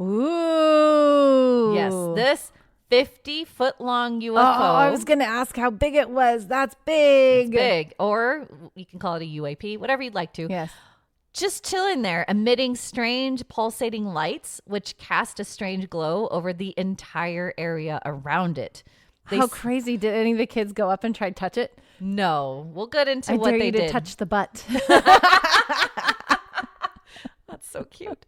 Ooh. Yes, this 50-foot-long UFO. Oh, I was going to ask how big it was. That's big. It's big. Or you can call it a UAP, whatever you'd like to. Yes. Just chilling there, emitting strange pulsating lights, which cast a strange glow over the entire area around it. How crazy. Did any of the kids go up and try to touch it? No. We'll get into I what dare they you did. to touch the butt. That's so cute.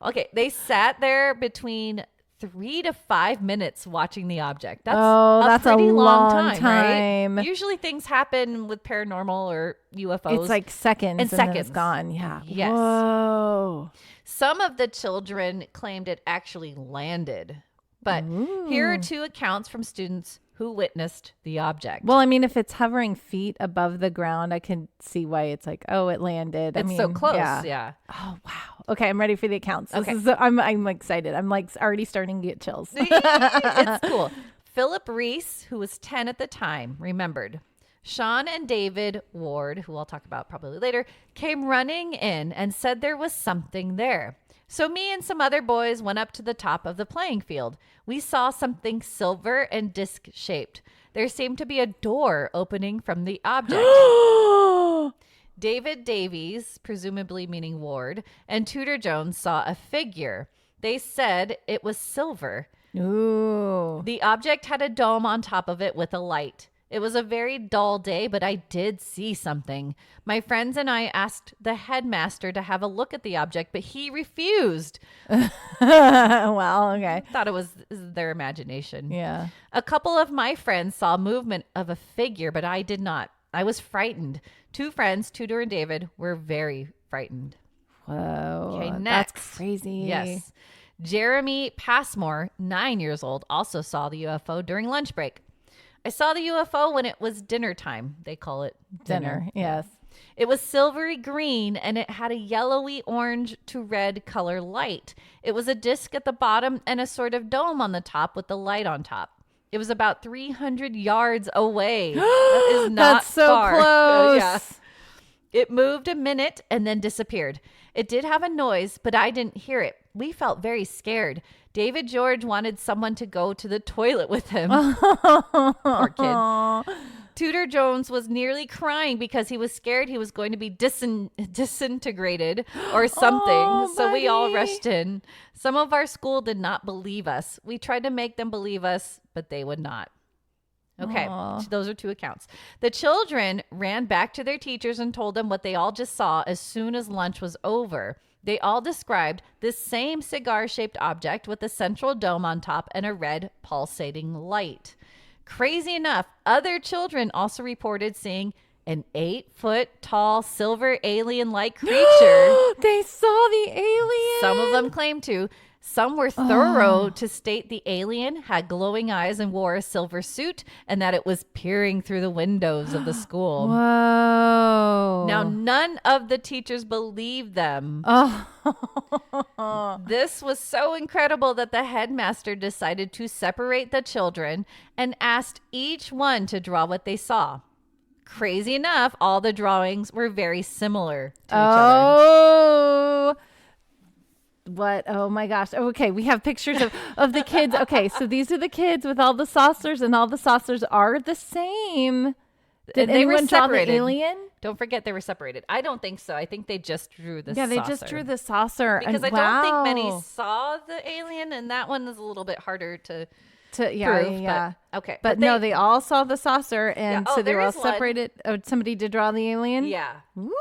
Okay. They sat there between 3 to 5 minutes watching the object. That's that's a pretty a long long time. Right? Usually things happen with paranormal or UFOs. It's like seconds and then it's gone. Yeah. Yes. Whoa. Some of the children claimed it actually landed. But here are 2 accounts from students who witnessed the object. Well, I mean, if it's hovering feet above the ground, I can see why it's like, oh, it landed. It's so close. Yeah. Oh, wow. Okay, I'm ready for the accounts. Okay. I'm excited. I'm like already starting to get chills. It's cool. Philip Reese, who was 10 at the time, remembered. Sean and David Ward, who I'll talk about probably later, came running in and said there was something there. So me and some other boys went up to the top of the playing field. We saw something silver and disc-shaped. There seemed to be a door opening from the object. David Davies, presumably meaning Ward, and Tudor Jones saw a figure. They said it was silver. Ooh. The object had a dome on top of it with a light. It was a very dull day, but I did see something. My friends and I asked the headmaster to have a look at the object, but he refused. Well, okay. Thought it was their imagination. Yeah. A couple of my friends saw movement of a figure, but I did not. I was frightened. 2 friends, Tudor and David, were very frightened. Whoa. Okay, next. That's crazy. Yes. Jeremy Passmore, 9 years old, also saw the UFO during lunch break. I saw the UFO when it was dinner time. They call it dinner. Yes. It was silvery green and it had a yellowy orange to red color light. It was a disc at the bottom and a sort of dome on the top with the light on top. It was about 300 yards away. That is not That's so far. close. Yeah. It moved a minute and then disappeared. It did have a noise, but I didn't hear it. We felt very scared. David George wanted someone to go to the toilet with him. Poor kid. Tudor Jones was nearly crying because he was scared he was going to be disintegrated or something. So we all rushed in. Some of our school did not believe us. We tried to make them believe us, but they would not. Okay, those are 2 accounts. The children ran back to their teachers and told them what they all just saw as soon as lunch was over. They all described this same cigar-shaped object with a central dome on top and a red pulsating light. Crazy enough, other children also reported seeing an 8-foot-tall silver alien-like creature. They saw the alien. Some of them claimed to. Some were thorough to state the alien had glowing eyes and wore a silver suit and that it was peering through the windows of the school. Whoa. Now, none of the teachers believed them. This was so incredible that the headmaster decided to separate the children and asked each one to draw what they saw. Crazy enough, all the drawings were very similar to each other. What? Oh my gosh. Okay, we have pictures of the kids. Okay, so these are the kids with all the saucers, and all the saucers are the same. Did they were anyone draw separated. the alien? Don't forget they were separated. I don't think so. I think they just drew the saucer. Yeah, they just drew the saucer. Because and, I don't think many saw the alien, and that one is a little bit harder to prove. Yeah. But, okay. But no, they all saw the saucer, and so they were all one. separated. Oh, somebody did draw the alien? Yeah. Woo!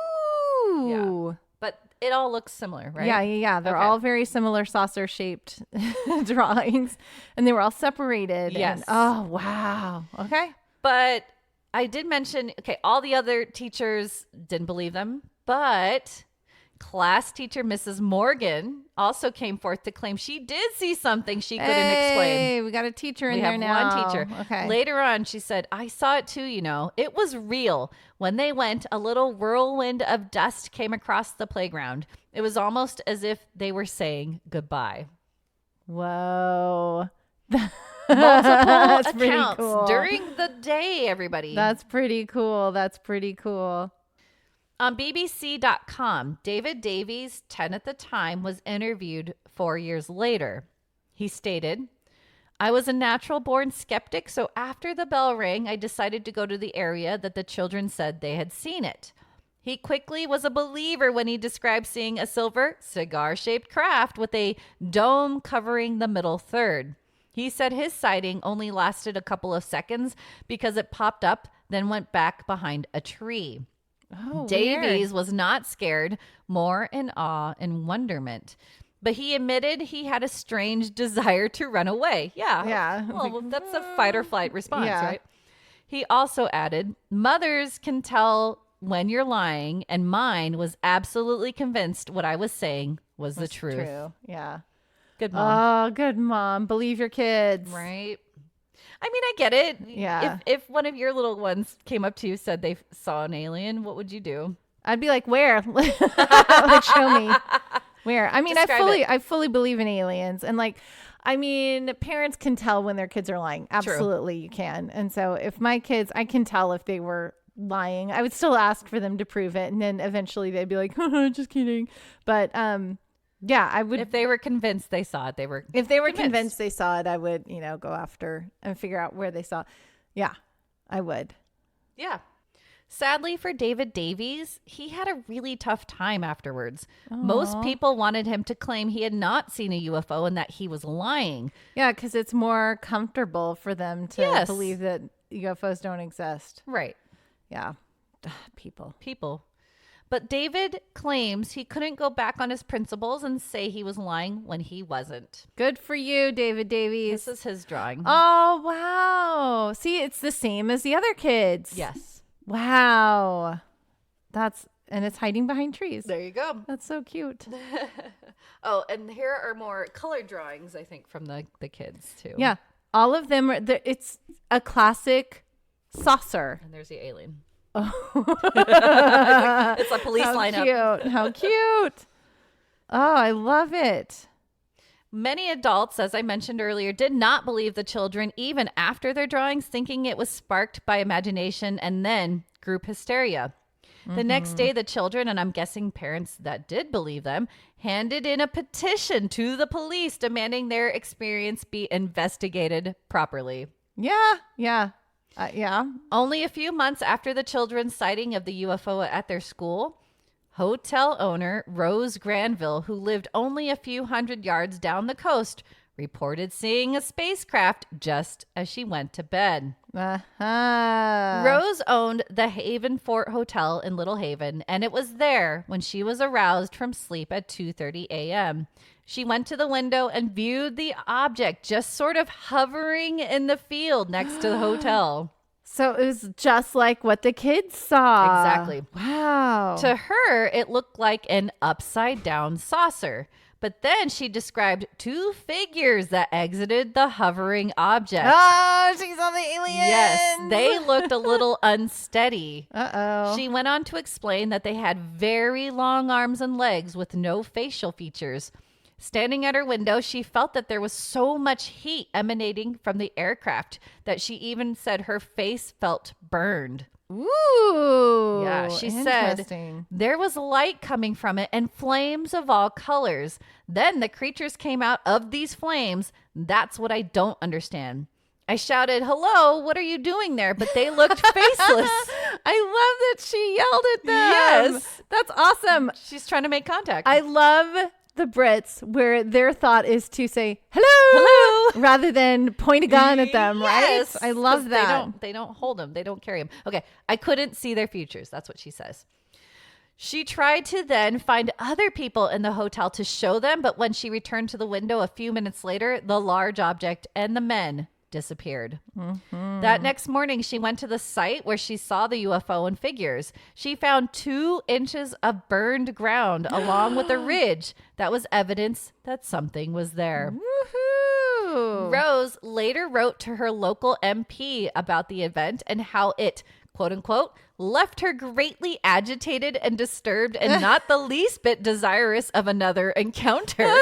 Yeah. But it all looks similar, right? Yeah. They're all very similar saucer-shaped drawings, and they were all separated. Yes. And, oh, wow. Okay. But I did mention, all the other teachers didn't believe them, but class teacher Mrs. Morgan also came forth to claim she did see something she couldn't explain. Hey, we got a teacher in there now. We have one teacher. Okay. Later on, she said, I saw it too, It was real. When they went, a little whirlwind of dust came across the playground. It was almost as if they were saying goodbye. Whoa. Multiple accounts during the day, everybody. That's pretty cool. On BBC.com, David Davies, 10 at the time, was interviewed 4 years later. He stated, I was a natural-born skeptic, so after the bell rang, I decided to go to the area that the children said they had seen it. He quickly was a believer when he described seeing a silver, cigar-shaped craft with a dome covering the middle third. He said his sighting only lasted a couple of seconds because it popped up, then went back behind a tree. Oh, Davies weird. was not scared, more in awe and wonderment. But he admitted he had a strange desire to run away. Yeah. Well, that's a fight or flight response, Yeah. right? He also added, mothers can tell when you're lying, and mine was absolutely convinced what I was saying was the truth. True. Yeah. Good mom. Oh, good mom. Believe your kids. Right? I mean, I get it. Yeah. If one of your little ones came up to you, said they saw an alien, what would you do? I'd be like, where? Like, show me. Where? I mean, I fully believe in aliens. And parents can tell when their kids are lying. Absolutely, you can. And so if my kids, I can tell if they were lying. I would still ask for them to prove it. And then eventually they'd be like, just kidding. But yeah, I would. If they were convinced they saw it, If they were convinced they saw it, I would, go after and figure out where they saw. Yeah, I would. Yeah. Sadly for David Davies, he had a really tough time afterwards. Aww. Most people wanted him to claim he had not seen a UFO and that he was lying. Yeah, because it's more comfortable for them to believe that UFOs don't exist. Right. Yeah. People. But David claims he couldn't go back on his principles and say he was lying when he wasn't. Good for you, David Davies. This is his drawing. Oh, wow. See, it's the same as the other kids. Yes. Wow. And it's hiding behind trees. There you go. That's so cute. Oh, and here are more colored drawings, I think, from the kids, too. Yeah. All of them it's a classic saucer. And there's the alien. Oh. It's a police lineup. How cute. Oh, I love it. Many adults, as I mentioned earlier, did not believe the children even after their drawings, thinking it was sparked by imagination and then group hysteria. The next day, the children, and I'm guessing parents that did believe them, handed in a petition to the police demanding their experience be investigated properly. Yeah. Yeah. Only a few months after the children's sighting of the UFO at their school, hotel owner Rose Granville, who lived only a few hundred yards down the coast, reported seeing a spacecraft just as she went to bed. Rose owned the Haven Fort Hotel in Little Haven, and it was there when she was aroused from sleep at 2:30 a.m. She went to the window and viewed the object just sort of hovering in the field next to the hotel. So it was just like what the kids saw. Exactly. Wow. To her, it looked like an upside down saucer. But then she described two figures that exited the hovering object. Oh, she saw the aliens. Yes, they looked a little unsteady. Uh-oh. She went on to explain that they had very long arms and legs with no facial features. Standing at her window, she felt that there was so much heat emanating from the aircraft that she even said her face felt burned. Ooh. Yeah, she said there was light coming from it and flames of all colors. Then the creatures came out of these flames. That's what I don't understand. I shouted, "Hello, what are you doing there?" But they looked faceless. I love that she yelled at them. Yes. That's awesome. She's trying to make contact. I love the Brits where their thought is to say hello rather than point a gun at them. Yes, right? I love that. They don't hold them. They don't carry them. Okay. I couldn't see their futures. That's what she says. She tried to then find other people in the hotel to show them, but when she returned to the window a few minutes later, the large object and the men disappeared. That next morning, she went to the site where she saw the UFO and figures. She found 2 inches of burned ground along with a ridge that was evidence that something was there. Woohoo! Rose later wrote to her local MP about the event and how it, quote unquote, left her greatly agitated and disturbed and not the least bit desirous of another encounter.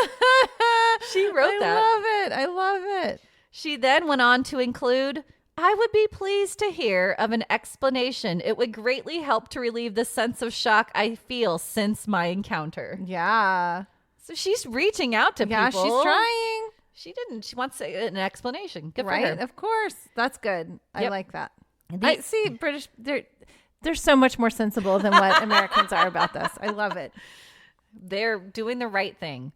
She wrote that. I love it. She then went on to include, I would be pleased to hear of an explanation. It would greatly help to relieve the sense of shock I feel since my encounter. Yeah. So she's reaching out to people. Yeah, she's trying. She didn't. She wants an explanation. Good for right? her. Of course. That's good. I like that. The- I see British, they're so much more sensible than what Americans are about this. I love it. They're doing the right thing.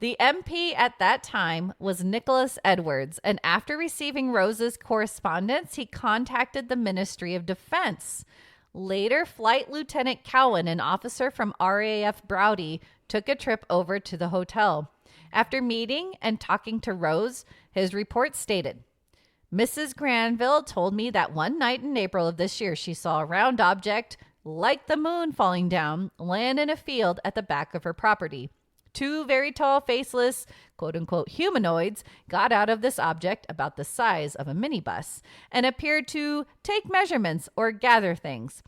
The MP at that time was Nicholas Edwards, and after receiving Rose's correspondence, he contacted the Ministry of Defense. Later, Flight Lieutenant Cowan, an officer from RAF Browdy, took a trip over to the hotel. After meeting and talking to Rose, his report stated, Mrs. Granville told me that one night in April of this year, she saw a round object like the moon falling down, land in a field at the back of her property. 2 very tall, faceless, quote-unquote humanoids got out of this object about the size of a minibus and appeared to take measurements or gather things.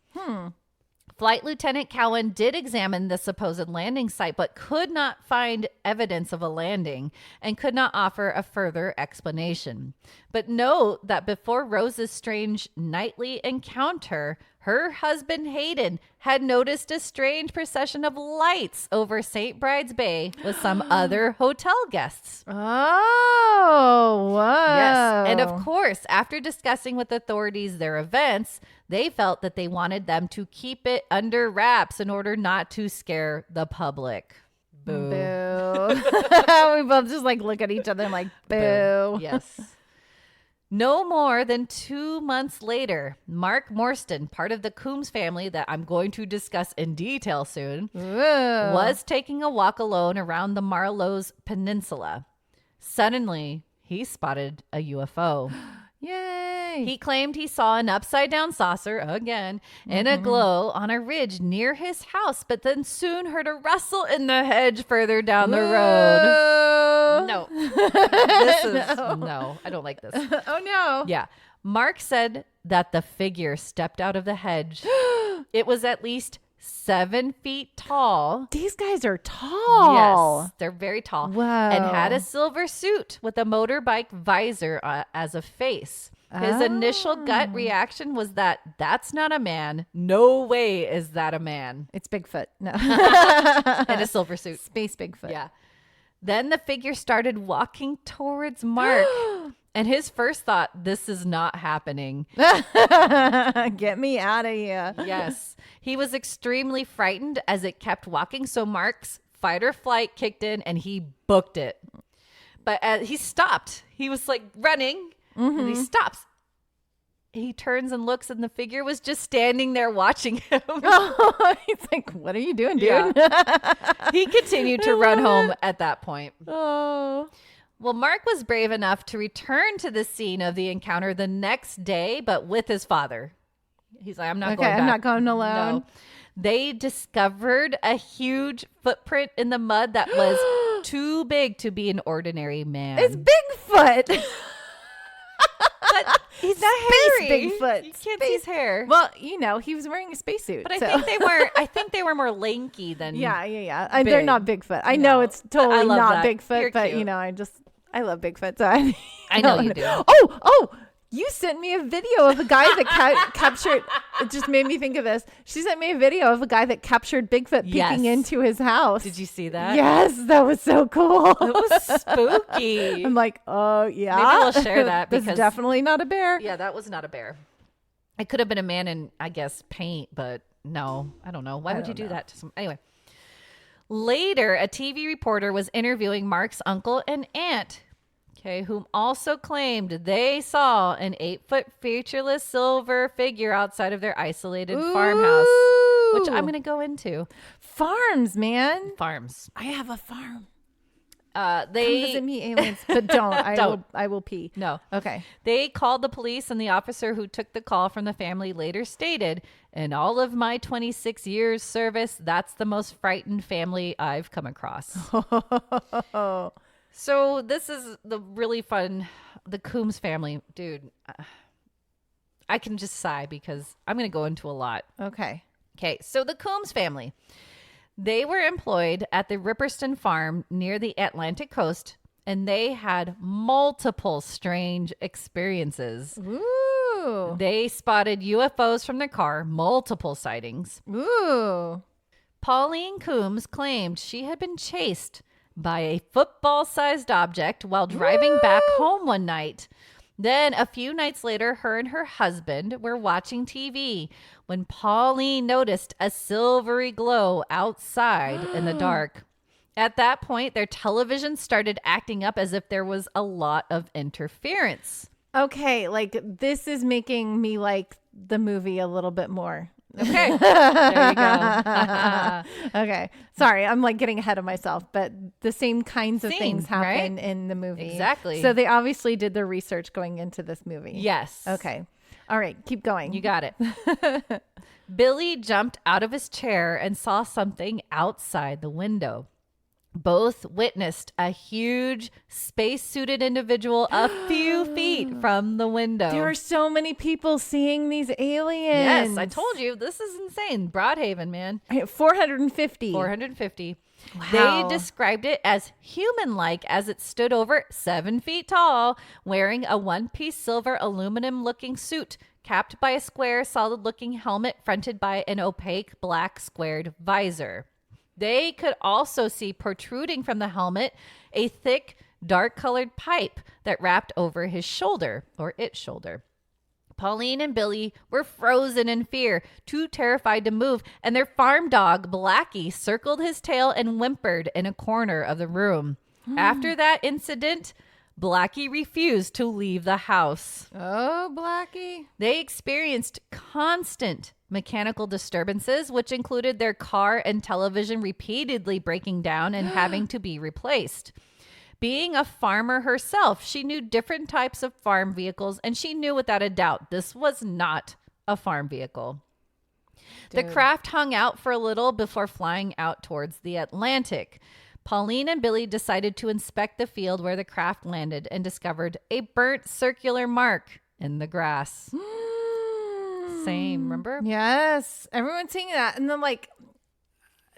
Flight Lieutenant Cowan did examine the supposed landing site, but could not find evidence of a landing and could not offer a further explanation. But note that before Rose's strange nightly encounter, her husband Hayden had noticed a strange procession of lights over St. Bride's Bay with some other hotel guests. Oh, whoa. Yes. And of course, after discussing with authorities their events, they felt that they wanted them to keep it under wraps in order not to scare the public. Boo. Boo. We both just like look at each other and like, boo. Yes. No more than 2 months later, Mark Morstan, part of the Coombs family that I'm going to discuss in detail soon, was taking a walk alone around the Marloes Peninsula. Suddenly, he spotted a UFO. Yay! He claimed he saw an upside-down saucer, again, in a glow on a ridge near his house, but then soon heard a rustle in the hedge further down the road. No. No, I don't like this. Oh, no. Yeah. Mark said that the figure stepped out of the hedge. It was at least 7 feet tall. These guys are tall. Yes, they're very tall. Wow. And had a silver suit with a motorbike visor as a face. His initial gut reaction was that's not a man. No way is that a man. It's Bigfoot. No. In a silver suit. Space Bigfoot. Yeah. Then the figure started walking towards Mark. And his first thought, this is not happening. Get me out of here. Yes. He was extremely frightened as it kept walking. So Mark's fight or flight kicked in and he booked it. But he stopped. He was like running and he stops. He turns and looks and the figure was just standing there watching him. He's like, what are you doing, dude? Yeah. He continued to run home at that point. Oh. Well, Mark was brave enough to return to the scene of the encounter the next day, but with his father. He's like, I'm not going back. I'm not going alone. No. They discovered a huge footprint in the mud that was too big to be an ordinary man. It's Bigfoot. But he's not hairy. Bigfoot. You can't see his hair. Well, he was wearing a spacesuit. But I think they were more lanky than Yeah. They're not Bigfoot. I know it's totally not that. Bigfoot, You're but cute. I love Bigfoot. So I know you do. Oh, you sent me a video of a guy that captured. It just made me think of this. She sent me a video of a guy that captured Bigfoot peeking into his house. Did you see that? Yes, that was so cool. It was spooky. I'm like, oh yeah. Maybe we'll share that That's because definitely not a bear. Yeah, that was not a bear. It could have been a man in, I guess, paint, but no, I don't know. Why would you do that to some? Anyway, later, a TV reporter was interviewing Mark's uncle and aunt, whom also claimed they saw an 8-foot featureless silver figure outside of their isolated farmhouse, which I'm going to go into. Farms, man. Farms. I have a farm. They Come visit me, aliens, but don't. I will pee. No. Okay. They called the police, and the officer who took the call from the family later stated, "In all of my 26 years service, that's the most frightened family I've come across." So this is the really fun, the Coombs family. Dude, I can just sigh because I'm going to go into a lot. Okay. So the Coombs family, they were employed at the Ripperston farm near the Atlantic coast, and they had multiple strange experiences. Ooh. They spotted UFOs from their car, multiple sightings. Ooh. Pauline Coombs claimed she had been chased by a football-sized object while driving back home one night. Then a few nights later, her and her husband were watching TV when Pauline noticed a silvery glow outside in the dark. At that point, their television started acting up as if there was a lot of interference. Okay, like this is making me like the movie a little bit more. Okay. There you go. Okay. Sorry, I'm like getting ahead of myself, but the same kinds of things happen in the movie. Exactly. So they obviously did their research going into this movie. Yes. Okay. All right, keep going. You got it. Billy jumped out of his chair and saw something outside the window. Both witnessed a huge space-suited individual a few feet from the window. There are so many people seeing these aliens. Yes, I told you. This is insane. Broadhaven, man. 450. 450. Wow. They described it as human-like as it stood over 7 feet tall, wearing a one-piece silver aluminum-looking suit capped by a square, solid-looking helmet fronted by an opaque black squared visor. They could also see protruding from the helmet a thick, dark-colored pipe that wrapped over his shoulder, or its shoulder. Pauline and Billy were frozen in fear, too terrified to move, and their farm dog, Blackie, circled his tail and whimpered in a corner of the room. After that incident, Blackie refused to leave the house. Oh, Blackie. They experienced constant mechanical disturbances, which included their car and television repeatedly breaking down and having to be replaced. Being a farmer herself, she knew different types of farm vehicles, and she knew without a doubt this was not a farm vehicle. The craft hung out for a little before flying out towards the Atlantic. Pauline and Billy decided to inspect the field where the craft landed and discovered a burnt circular mark in the grass. Same, remember? Yes. Everyone's seeing that. And then like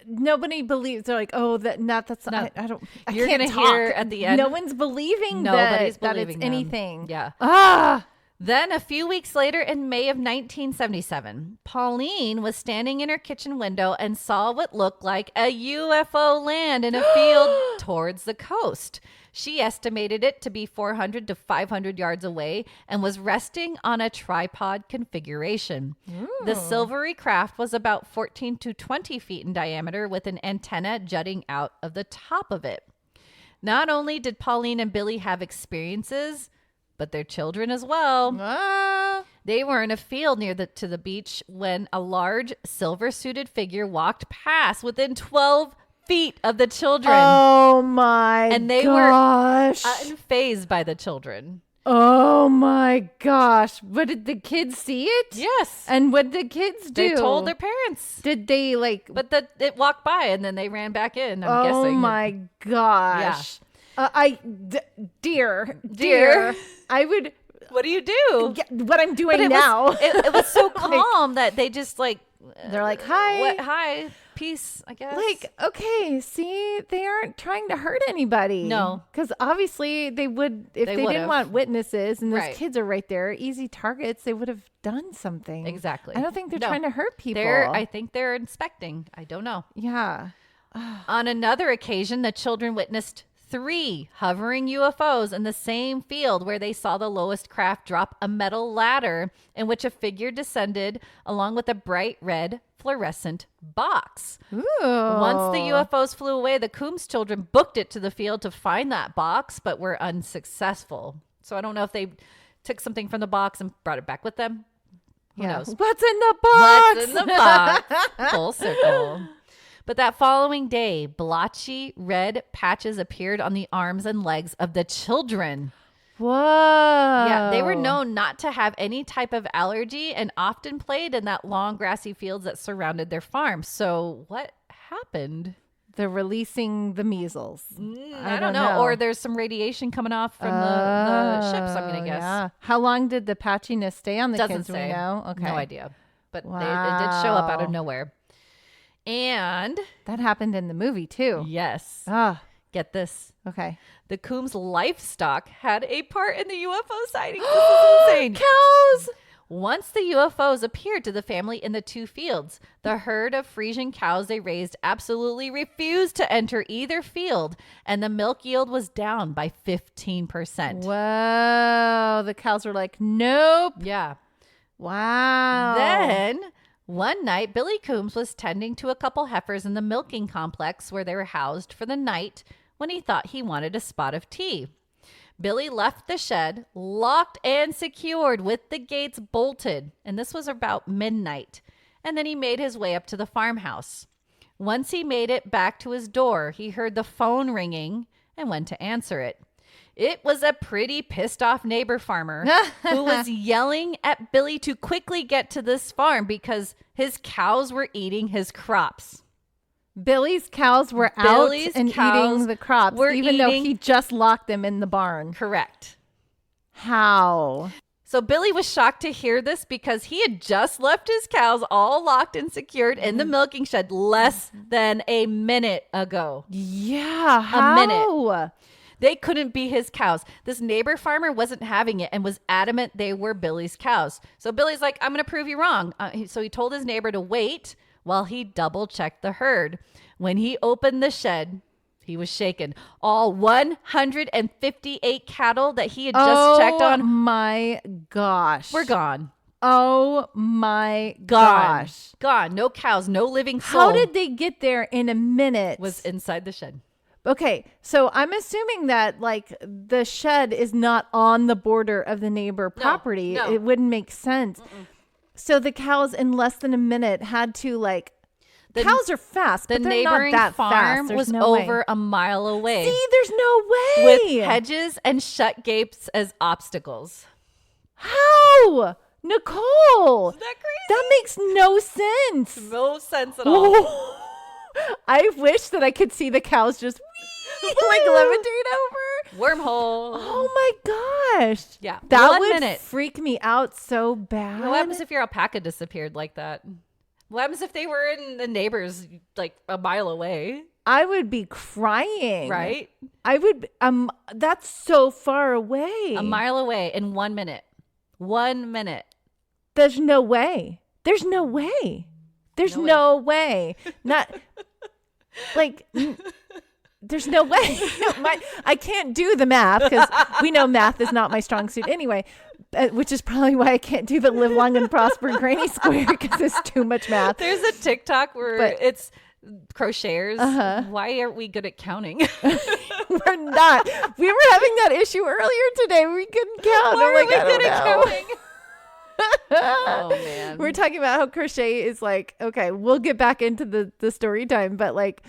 nobody believes. They're like, oh, that's not. I don't. You're can't gonna talk. hear at the end. No one's believing Nobody's that believing it's them. anything. Yeah. Then a few weeks later, in May of 1977, Pauline was standing in her kitchen window and saw what looked like a UFO land in a field towards the coast. She estimated it to be 400 to 500 yards away and was resting on a tripod configuration. The silvery craft was about 14 to 20 feet in diameter with an antenna jutting out of the top of it. Not only did Pauline and Billy have experiences, but their children as well. They were in a field near to the beach when a large silver-suited figure walked past within 12 feet of the children. Oh my and they gosh. were unfazed by the children. Oh my gosh. But did the kids see it? Yes. And what did the kids do? They told their parents. Did they like... But it walked by and then they ran back in, I'm oh guessing. My gosh. Dear, I would... What do you do? What I'm doing now. It was so calm that they just like... They're like, hi. Hi. Peace, I guess. Like, okay, see, they aren't trying to hurt anybody. No. Because obviously they would, if they didn't want witnesses and those kids are right there, easy targets, they would have done something. Exactly. I don't think they're trying to hurt people. I think they're inspecting. I don't know. Yeah. On another occasion, the children witnessed 3 hovering UFOs in the same field where they saw the lowest craft drop a metal ladder in which a figure descended along with a bright red fluorescent box. Ooh. Once the UFOs flew away, the Coombs children booked it to the field to find that box, but were unsuccessful. So I don't know if they took something from the box and brought it back with them. Who knows? What's in the box? What's in the box? Full circle. But that following day, blotchy red patches appeared on the arms and legs of the children. Whoa. Yeah, they were known not to have any type of allergy and often played in that long grassy fields that surrounded their farm. So what happened? They're releasing the measles. I don't know. Or there's some radiation coming off from the ships, I'm going to guess. Yeah. How long did the patchiness stay on the Doesn't kids? say. We know? Okay. No idea. But it did show up out of nowhere. And that happened in the movie too. Yes. Get this. Okay. The Coombs livestock had a part in the UFO sighting. This is insane. Cows. Once the UFOs appeared to the family in the 2 fields, the herd of Frisian cows they raised absolutely refused to enter either field, and the milk yield was down by 15%. Whoa. The cows were like, nope. Yeah. Wow. Then one night, Billy Coombs was tending to a couple heifers in the milking complex where they were housed for the night when he thought he wanted a spot of tea. Billy left the shed, locked and secured with the gates bolted, and this was about midnight, and then he made his way up to the farmhouse. Once he made it back to his door, he heard the phone ringing and went to answer it. It was a pretty pissed off neighbor farmer who was yelling at Billy to quickly get to this farm because his cows were eating his crops. Billy's cows were out and eating the crops, even though he just locked them in the barn. Correct. How? So Billy was shocked to hear this because he had just left his cows all locked and secured in the milking shed less than a minute ago. Yeah, how? A minute. They couldn't be his cows. This neighbor farmer wasn't having it and was adamant they were Billy's cows. So Billy's like, I'm going to prove you wrong. So he told his neighbor to wait while he double-checked the herd. When he opened the shed, he was shaken. All 158 cattle that he had just checked on. Oh my gosh. Were gone. Oh my gosh. Gone. No cows, no living soul. How did they get there in a minute? Was inside the shed. Okay, so I'm assuming that like the shed is not on the border of the neighbor property. No. It wouldn't make sense. So the cows in less than a minute had to like. Cows are fast, but they're neighboring not that farm fast. was over a mile away. See, there's no way. With hedges and shut gates as obstacles. How? Nicole. Isn't that crazy? That makes no sense. No sense at all. I wish that I could see the cows just like levitate over. Wormhole. Oh my gosh. Yeah. That 1 would minute. freak me out so bad. What happens if your alpaca disappeared like that? What happens if they were in the neighbors like a mile away? I would be crying. Right? I would that's so far away. A mile away in 1 minute. 1 minute. There's no way. There's no way. There's no way. Not like there's no way. I can't do the math because we know math is not my strong suit anyway, which is probably why I can't do the live long and prosper granny square because it's too much math. There's a TikTok where it's crocheters. Why aren't we good at counting? We're not. We were having that issue earlier today. We couldn't count. Why I'm like, are I we don't good at know. counting? Oh man. We're talking about how crochet is like, okay, we'll get back into the story time, but like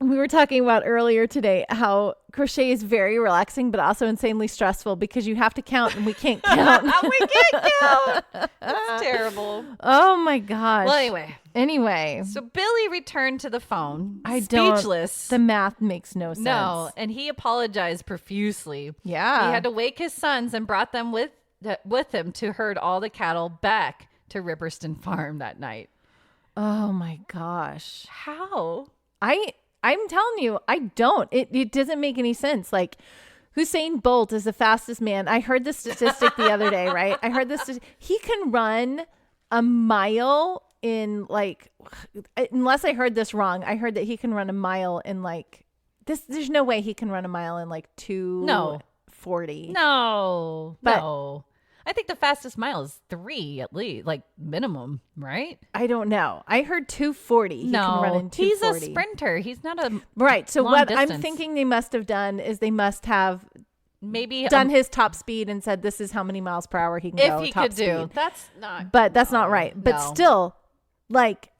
we were talking about earlier today how crochet is very relaxing but also insanely stressful because you have to count and we can't count. We can't count. That's terrible. Oh my gosh. Well, anyway. So Billy returned to the phone, speechless. The math makes no sense. No, and he apologized profusely. Yeah. He had to wake his sons and brought them with him to herd all the cattle back to Ripperston Farm that night. Oh my gosh. How? I'm telling you, I don't. It doesn't make any sense. Like Usain Bolt is the fastest man. I heard this statistic the other day, right? I heard this. He can run a mile in like, unless I heard this wrong, I heard that he can run a mile in like this. There's no way he can run a mile in like 2:40. No. But no. I think the fastest mile is 3 at least, like minimum, right? I don't know. I heard 2:40. He can run in 2:40. He's a sprinter. He's not a right. So long what distance. I'm thinking they must have done is they must have maybe done his top speed and said this is how many miles per hour he can go. If he top could speed. do. That's not. But that's not right. But still, like,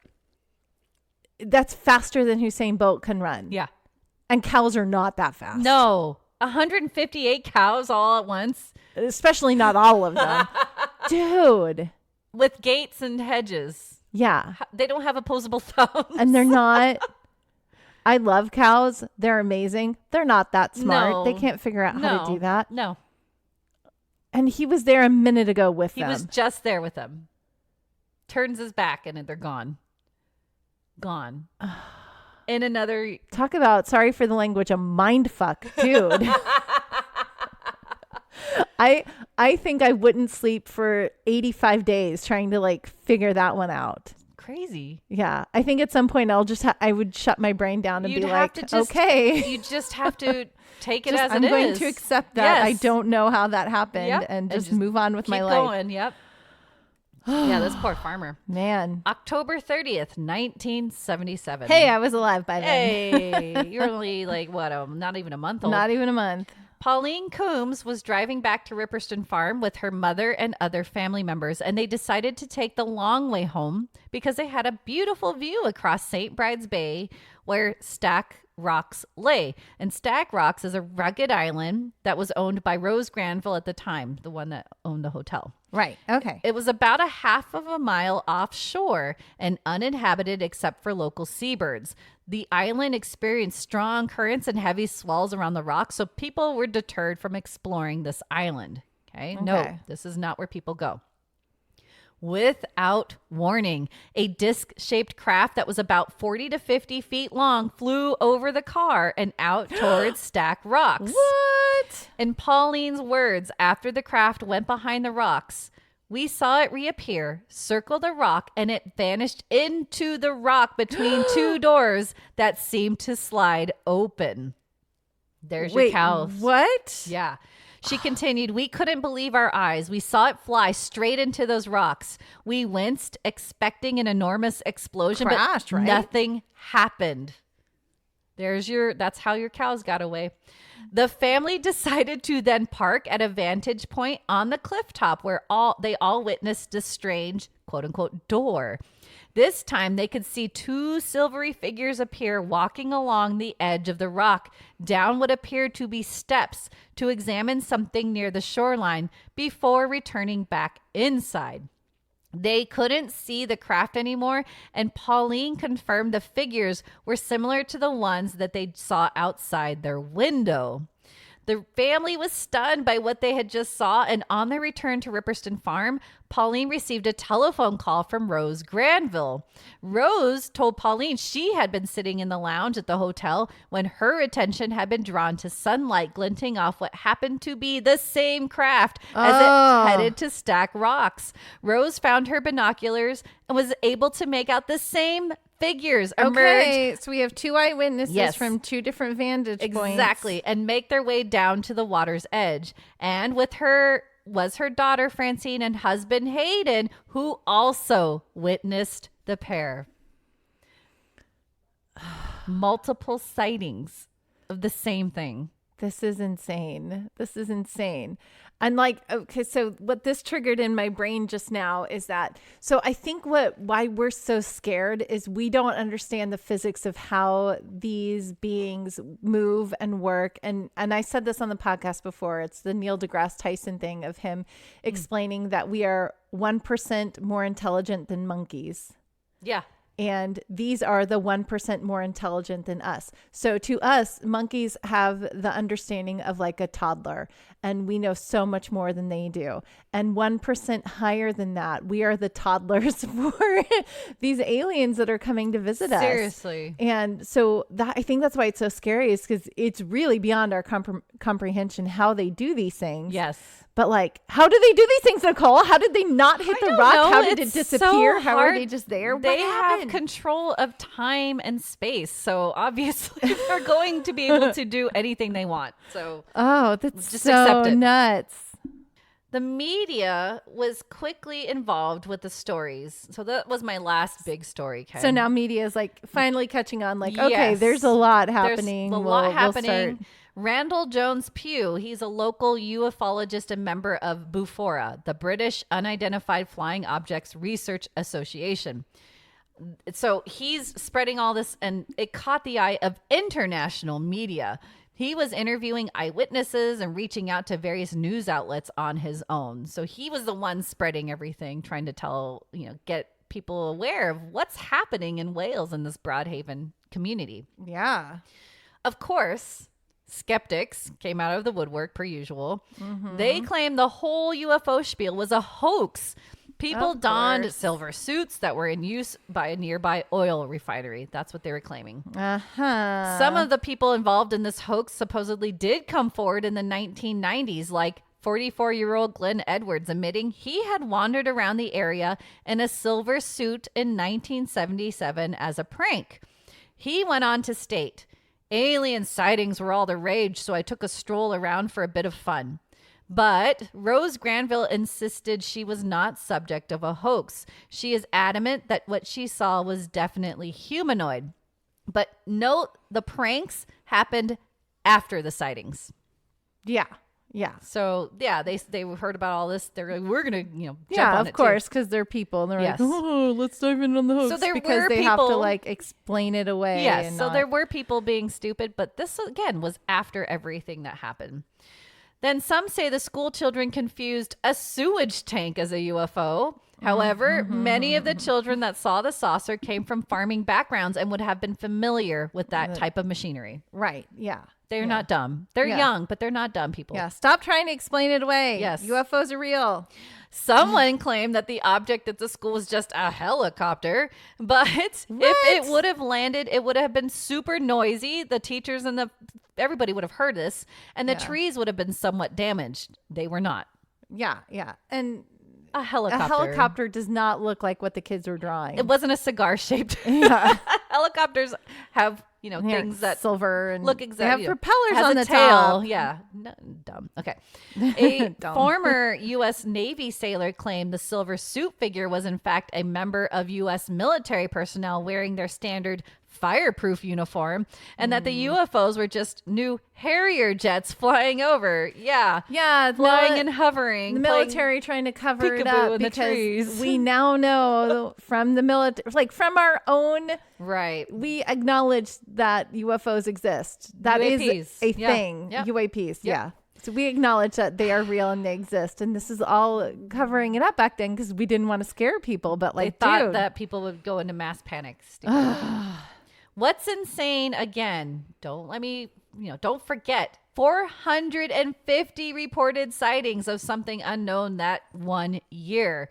that's faster than Usain Bolt can run. Yeah. And cows are not that fast. No. 158 cows all at once. Especially not all of them. Dude. With gates and hedges. Yeah. They don't have opposable thumbs. And they're not. I love cows. They're amazing. They're not that smart. No. They can't figure out how to do that. No. And he was there a minute ago with them. He was just there with them. Turns his back and they're gone. Gone. In another. Talk about, sorry for the language, a mind fuck, dude. I think I wouldn't sleep for 85 days trying to like figure that one out. Crazy. Yeah. I think at some point I would shut my brain down and You'd be have like, to just, okay. You just have to take it just, as I'm it is. going to accept that. Yes. I don't know how that happened Yep. and just move on with my keep life. Going. Yep. Yeah, this poor farmer. Man. October 30th, 1977. Hey, I was alive by then. Hey, you're only like, what, not even a month old. Not even a month. Pauline Coombs was driving back to Ripperston Farm with her mother and other family members, and they decided to take the long way home because they had a beautiful view across St. Bride's Bay where Stack Rocks lay. And Stack Rocks is a rugged island that was owned by Rose Granville at the time, the one that owned the hotel. Right. Okay. It was about a half of a mile offshore and uninhabited except for local seabirds. The island experienced strong currents and heavy swells around the rocks, so people were deterred from exploring this island. Okay. No, this is not where people go. Without warning, a disc-shaped craft that was about 40 to 50 feet long flew over the car and out towards Stack Rocks. What? In Pauline's words, after the craft went behind the rocks, we saw it reappear, circle the rock, and it vanished into the rock between two doors that seemed to slide open. There's your cows. What? Yeah. She continued, we couldn't believe our eyes. We saw it fly straight into those rocks. We winced, expecting an enormous explosion, Crash, but right? nothing happened. That's how your cows got away. The family decided to then park at a vantage point on the cliff top where they all witnessed a strange, quote unquote, door. This time they could see two silvery figures appear walking along the edge of the rock down what appeared to be steps to examine something near the shoreline before returning back inside. They couldn't see the craft anymore, and Pauline confirmed the figures were similar to the ones that they saw outside their window. The family was stunned by what they had just saw, and on their return to Ripperston Farm, Pauline received a telephone call from Rose Granville. Rose told Pauline she had been sitting in the lounge at the hotel when her attention had been drawn to sunlight glinting off what happened to be the same craft as it headed to stack rocks. Rose found her binoculars and was able to make out the same figures emerge. Okay, so we have two eyewitnesses from two different vantage points. Exactly, and make their way down to the water's edge. And with her was her daughter Francine and husband Hayden, who also witnessed the pair. Multiple sightings of the same thing. This is insane. And like, okay, so what this triggered in my brain just now is that, so I think why we're so scared is we don't understand the physics of how these beings move and work. And I said this on the podcast before, it's the Neil deGrasse Tyson thing of him explaining that we are 1% more intelligent than monkeys. Yeah. And these are the 1% more intelligent than us. So to us, monkeys have the understanding of like a toddler, and we know so much more than they do. And 1% higher than that, we are the toddlers for these aliens that are coming to visit us. Seriously. And so I think that's why it's so scary, is because it's really beyond our comprehension how they do these things. Yes. But like, how do they do these things, Nicole? How did they not hit the rock? Know. How did it's it disappear? So how are they just there? They have control of time and space. So obviously they're going to be able to do anything they want. So that's just so accept it. Nuts. The media was quickly involved with the stories. So that was my last big story, Ken. So now media is like finally catching on, like, okay, Yes. there's a lot happening. There's a lot happening. Randall Jones Pugh, he's a local ufologist and member of BUFORA, the British Unidentified Flying Objects Research Association. So he's spreading all this, and it caught the eye of international media. He was interviewing eyewitnesses and reaching out to various news outlets on his own. So he was the one spreading everything, trying to get people aware of what's happening in Wales in this Broadhaven community. Yeah. Of course, skeptics came out of the woodwork per usual. Mm-hmm. They claimed the whole UFO spiel was a hoax. People donned silver suits that were in use by a nearby oil refinery. That's what they were claiming. Uh-huh. Some of the people involved in this hoax supposedly did come forward in the 1990s, like 44-year-old Glenn Edwards, admitting he had wandered around the area in a silver suit in 1977 as a prank. He went on to state, "Alien sightings were all the rage, so I took a stroll around for a bit of fun." But Rose Granville insisted she was not subject of a hoax. She is adamant that what she saw was definitely humanoid. But note, the pranks happened after the sightings. Yeah. Yeah. So, yeah, they heard about all this. They're like, we're going to, jump yeah, on it of course, because they're people. And they're Yes. like, oh, let's dive in on the hoax. So there because were they have to people- like explain it away. Yes, and so not- there were people being stupid, but this, again, was after everything that happened. Then some say the school children confused a sewage tank as a UFO. However, many of the children that saw the saucer came from farming backgrounds and would have been familiar with that type of machinery. Right. Yeah. They're not dumb. They're young, but they're not dumb people. Yeah. Stop trying to explain it away. Yes. UFOs are real. Someone claimed that the object at the school was just a helicopter, but if it would have landed, it would have been super noisy. The teachers and everybody would have heard this, and the trees would have been somewhat damaged. They were not. Yeah. Yeah. And A helicopter does not look like what the kids were drawing. It wasn't a cigar shaped. Yeah. Helicopters have, things that silver and look They exactly. have propellers has on a the tail. top. Yeah. No, dumb. Okay. A Dumb. former U.S. Navy sailor claimed the silver suit figure was in fact a member of U.S. military personnel wearing their standard fireproof uniform, and that the UFOs were just new Harrier jets flying over. Yeah. Flying and hovering. The military trying to cover it up in the trees. because we now know from the military, like from our own, right. we acknowledge that UFOs exist. That UAPs. is a thing. Yep. UAPs. Yeah. So we acknowledge that they are real and they exist. And this is all covering it up back then because we didn't want to scare people. But like, they thought that people would go into mass panic. What's insane again? Don't forget 450 reported sightings of something unknown that 1 year.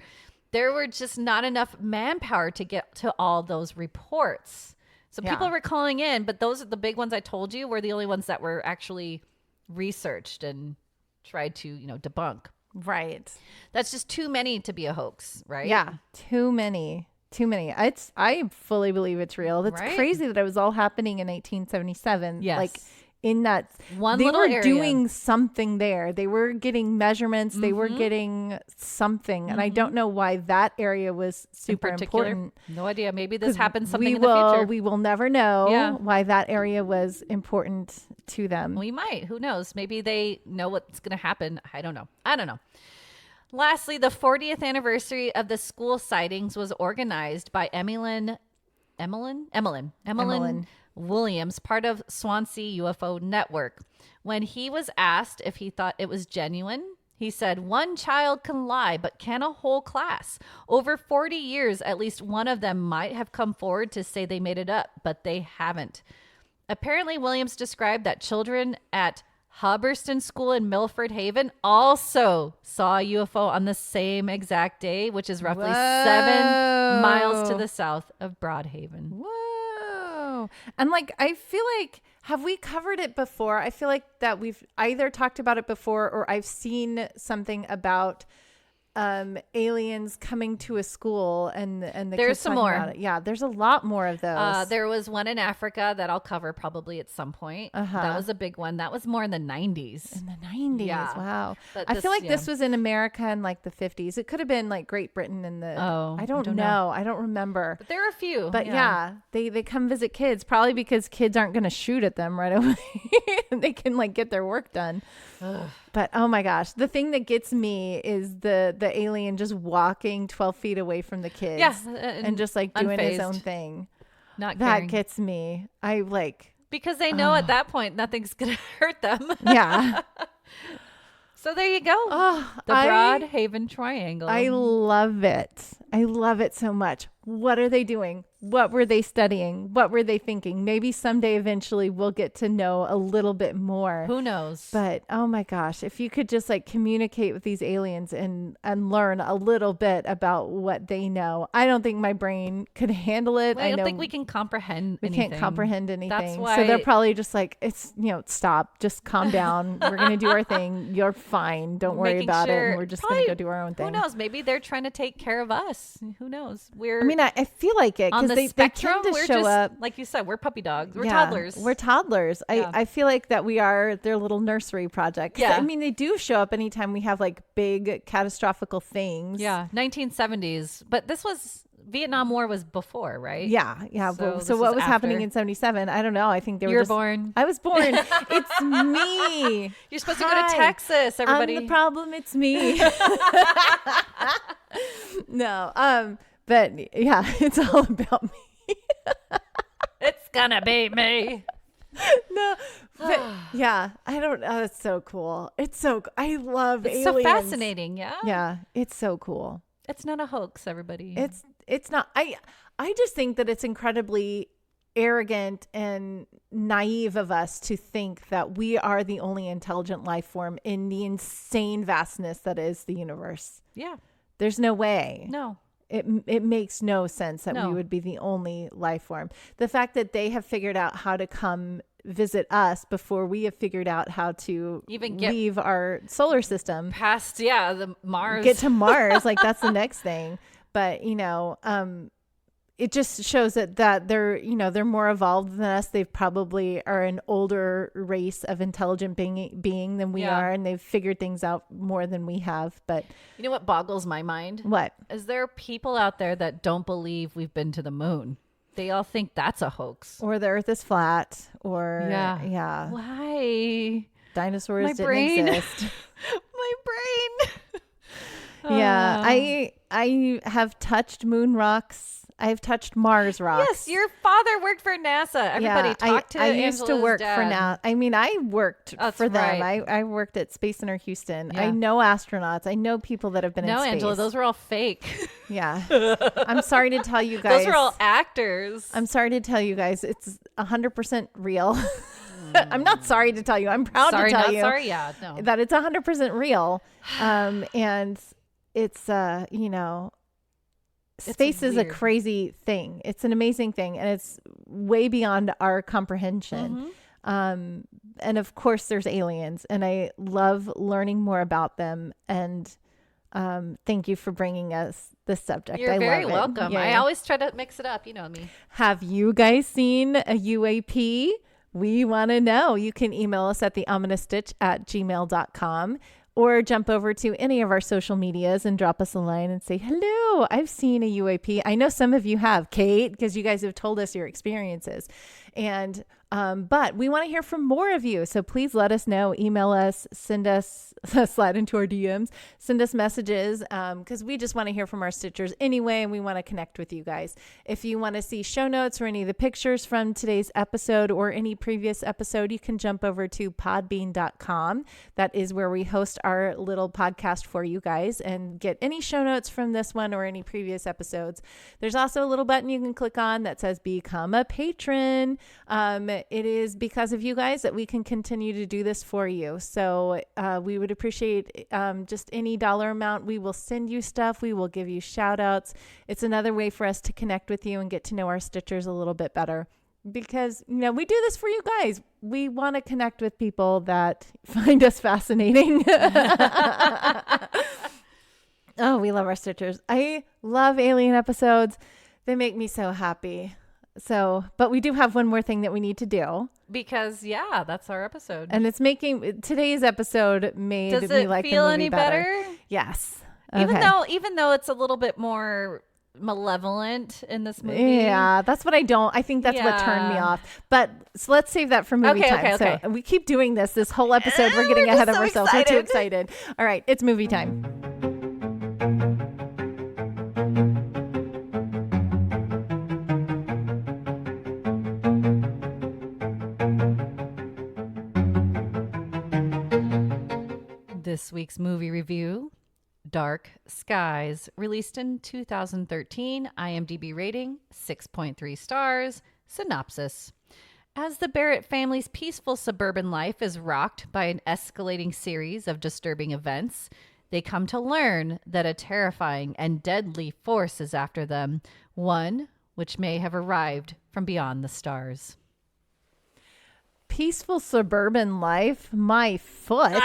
There were just not enough manpower to get to all those reports. So people were calling in, but those are the big ones I told you were the only ones that were actually researched and tried to, debunk. Right. That's just too many to be a hoax, right? Yeah. Too many. I fully believe it's real. That's crazy that it was all happening in 1877. Yes. Like in that one they little were area. doing something there. They were getting measurements. They were getting something. And I don't know why that area was super important. No idea. Maybe this happens something in the future. We will never know why that area was important to them. We might. Who knows? Maybe they know what's going to happen. I don't know. Lastly, the 40th anniversary of the school sightings was organized by Emmeline Williams, part of Swansea UFO Network. When he was asked if he thought it was genuine, he said, "One child can lie, but can a whole class? Over 40 years, at least one of them might have come forward to say they made it up, but they haven't." Apparently, Williams described that children at Hubberston School in Milford Haven also saw a UFO on the same exact day, which is roughly 7 miles to the south of Broadhaven. Whoa. And like, I feel like, have we covered it before? I feel like that we've either talked about it before or I've seen something about aliens coming to a school and the there's kids some talking more about it. Yeah, there's a lot more of those. There was one in Africa that I'll cover probably at some point. That was a big one. That was more in the 90s. In the 90s. Yeah. Wow. But I feel like this was in America in like the 50s. It could have been like Great Britain in the I don't know. I don't remember. But there are a few. But they come visit kids probably because kids aren't going to shoot at them right away. They can like get their work done. But oh my gosh, the thing that gets me is the alien just walking 12 feet away from the kids and just like doing his own thing. Not that caring. gets me. I like because they know at that point nothing's gonna hurt them. Yeah. So there you go. The Broadhaven Triangle. I love it. I love it so much. What are they doing? What were they studying? What were they thinking? Maybe someday eventually we'll get to know a little bit more. Who knows? But oh my gosh, if you could just like communicate with these aliens and learn a little bit about what they know. I don't think my brain could handle it. Well, I don't think we can comprehend anything. We can't comprehend anything. That's why. So they're probably just like, it's, stop, just calm down. We're going to do our thing. You're fine. Don't worry about it. And we're just going to go do our own thing. Who knows? Maybe they're trying to take care of us. Who knows? I feel like it because they tend to show up. Like you said, we're puppy dogs. We're toddlers. We're toddlers. Yeah. I feel like that we are their little nursery project. Yeah. I mean, they do show up anytime we have like big catastrophical things. Yeah. 1970s. But Vietnam War was before, right? Yeah. Yeah. So what was happening in 77? I don't know. I think they were born. I was born. It's me. You're supposed to go to Texas, everybody. I'm the problem. It's me. No. But yeah, it's all about me. It's gonna be me. No, but yeah, I don't know. It's so cool. I love aliens. It's so fascinating. Yeah. Yeah. It's so cool. It's not a hoax, everybody. It's not. I just think that it's incredibly arrogant and naive of us to think that we are the only intelligent life form in the insane vastness that is the universe. Yeah. There's no way. No. It makes no sense that we would be the only life form. The fact that they have figured out how to come visit us before we have figured out how to even leave our solar system past the Mars, get to Mars, like that's the next thing. But it just shows that they're more evolved than us. They probably are an older race of intelligent being than we are, and they've figured things out more than we have. But you know what boggles my mind? What? Is there people out there that don't believe we've been to the moon? They all think that's a hoax. Or the earth is flat. Or, yeah. Why? Dinosaurs didn't exist. My brain. Yeah. I have touched moon rocks. I've touched Mars rocks. Yes, your father worked for NASA. Everybody talked to Angela's I used to work dad. for NASA. I mean, I worked for them. Right. I worked at Space Center Houston. Yeah. I know astronauts. I know people that have been in space. No, Angela, those were all fake. Yeah. I'm sorry to tell you guys. Those were all actors. I'm sorry to tell you guys. It's 100% real. I'm not sorry to tell you. I'm proud to tell you. Sorry, yeah, no. That it's 100% real. And it's, space is a crazy thing. It's an amazing thing, and it's way beyond our comprehension. And of course there's aliens, and I love learning more about them. And thank you for bringing us this subject. You're very welcome. Yeah. I always try to mix it up. You know me. Have you guys seen a UAP? We want to know. You can email us at theominousstitch@gmail.com. Or jump over to any of our social medias and drop us a line and say, hello, I've seen a UAP. I know some of you have, Kate, because you guys have told us your experiences. And but we want to hear from more of you. So please let us know. Email us, send us, slide into our DMs, send us messages, because we just want to hear from our stitchers anyway, and we want to connect with you guys. If you want to see show notes or any of the pictures from today's episode or any previous episode, you can jump over to podbean.com. That is where we host our little podcast for you guys, and get any show notes from this one or any previous episodes. There's also a little button you can click on that says become a patron. It is because of you guys that we can continue to do this for you. So we would appreciate just any dollar amount. We will send you stuff. We will give you shout outs. It's another way for us to connect with you and get to know our stitchers a little bit better, because we do this for you guys. We want to connect with people that find us fascinating. Oh, we love our stitchers. I love alien episodes. They make me so happy. So, but we do have one more thing that we need to do. Because, yeah, that's our episode. And it's making, today's episode made me like the movie better. Does it feel any better? Yes. Okay. Even though it's a little bit more malevolent in this movie. Yeah, that's what I think that's what turned me off. But so let's save that for movie time. Okay. So we keep doing this whole episode. We're getting ahead of ourselves. Excited. We're too excited. All right, it's movie time. This week's movie review, Dark Skies, released in 2013, IMDb rating 6.3 stars, synopsis. As the Barrett family's peaceful suburban life is rocked by an escalating series of disturbing events, they come to learn that a terrifying and deadly force is after them, one which may have arrived from beyond the stars. Peaceful suburban life? My foot.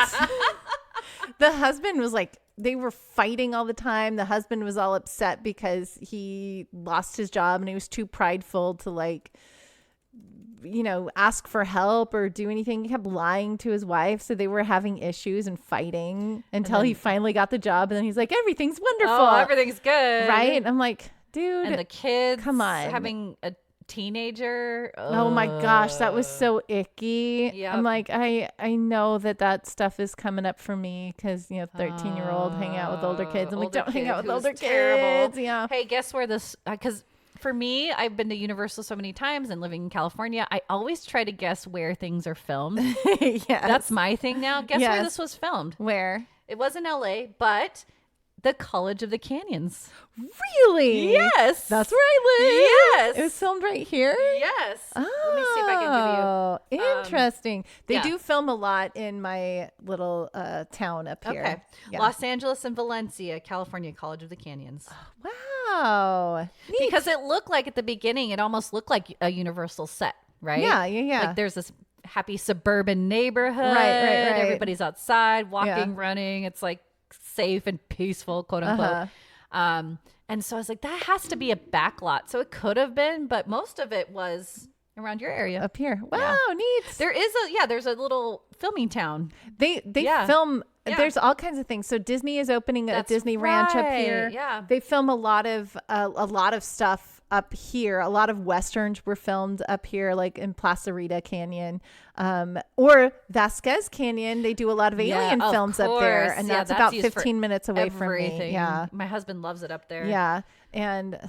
The husband was like, they were fighting all the time. The husband was all upset because he lost his job and he was too prideful to ask for help or do anything. He kept lying to his wife. So they were having issues and fighting until he finally got the job. And then he's like, everything's wonderful. Oh, everything's good. Right? I'm like, dude. And the kids. Come on. Having a teenager. Oh my gosh, that was so icky. Yep. I'm like, I know that stuff is coming up for me because 13-year-old hang out with older kids. I'm like, don't hang out with older kids. Yeah. Hey, guess where this? Because for me, I've been to Universal so many times and living in California, I always try to guess where things are filmed. Yes. That's my thing now. Guess where this was filmed? Where? It was in LA, but the College of the Canyons. Really? Yes. That's where I live. Yes. It was filmed right here? Yes. Oh, let me see if I can give you. Interesting. They do film a lot in my little town up here. Okay. Yeah. Los Angeles and Valencia, California, College of the Canyons. Wow. Neat. Because it looked like at the beginning, it almost looked like a Universal set, right? Yeah. Like there's this happy suburban neighborhood. Right. Everybody's outside, walking, running. It's like safe and peaceful, quote unquote. And so I was like, that has to be a backlot. So it could have been, but most of it was around your area. Up here. Wow, neat. There's a little filming town. They film, there's all kinds of things. So Disney is opening a Disney ranch up here. Yeah. They film a lot of stuff up here. A lot of Westerns were filmed up here, like in Plaza Rita Canyon, or Vasquez Canyon. They do a lot of alien films up there, and that's about 15 minutes away from me. Yeah. My husband loves it up there. Yeah. And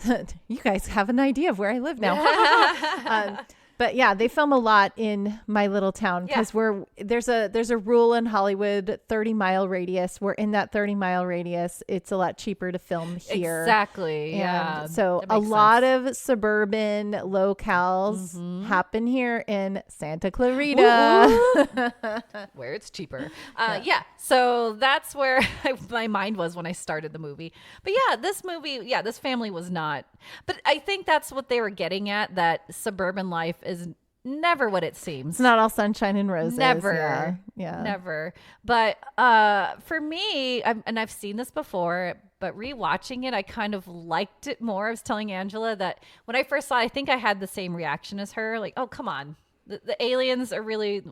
you guys have an idea of where I live now. But yeah, they film a lot in my little town because there's a rule in Hollywood, 30-mile radius. We're in that 30-mile radius. It's a lot cheaper to film here. Exactly. And so a lot of suburban locales happen here in Santa Clarita, where it's cheaper. So that's where my mind was when I started the movie. But yeah, this family was not. But I think that's what they were getting at, that suburban life is never what it seems. It's not all sunshine and roses. Never. Yeah. Never. But for me, I've seen this before, but rewatching it, I kind of liked it more. I was telling Angela that when I first saw it, I think I had the same reaction as her. Like, oh, come on. The aliens are really...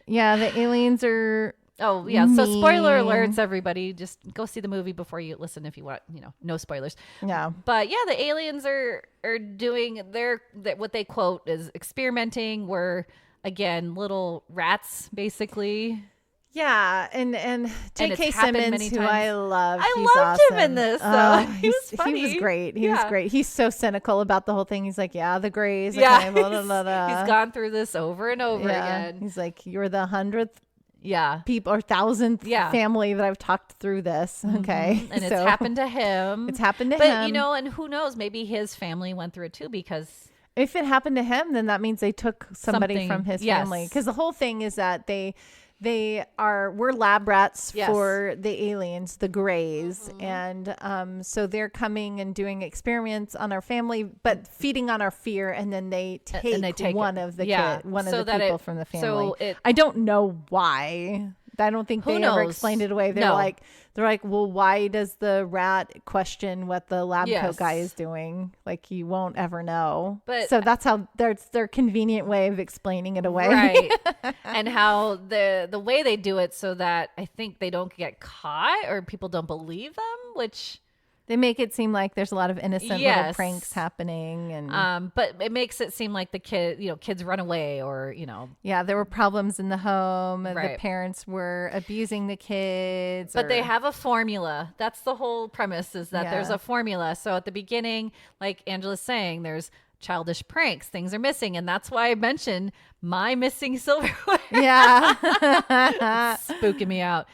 Yeah, the aliens are... Oh, yeah. So spoiler alerts, everybody. Just go see the movie before you listen if you want, no spoilers. Yeah. But yeah, the aliens are doing what they quote is experimenting. We're, again, little rats, basically. Yeah. And J.K. Simmons, who I love. I loved him in this, though. He was funny. He was great. He was great. He's so cynical about the whole thing. He's like, yeah, the Greys. Okay, blah, blah, blah, blah. He's gone through this over and over again. He's like, you're the 100th people or 1,000th family that I've talked through this. Okay. And it's happened to him. It's happened to him. But, and who knows, maybe his family went through it too, because if it happened to him, then that means they took somebody from his family. Because the whole thing is that we're lab rats for the aliens, the Greys. And so they're coming and doing experiments on our family, but feeding on our fear. And then they take one of the people from the family. So I don't know why. I don't think they ever explained it away. They're like, well, why does the rat question what the lab coat guy is doing? Like, you won't ever know. But so that's how their convenient way of explaining it away. Right. And how the way they do it so that I think they don't get caught or people don't believe them, which... They make it seem like there's a lot of innocent little pranks happening, and but it makes it seem like the kids run away, or there were problems in the home, and the parents were abusing the kids. But they have a formula. That's the whole premise, is that there's a formula. So at the beginning, like Angela's saying, there's childish pranks, things are missing, and that's why I mentioned my missing silverware. Yeah, spooking me out.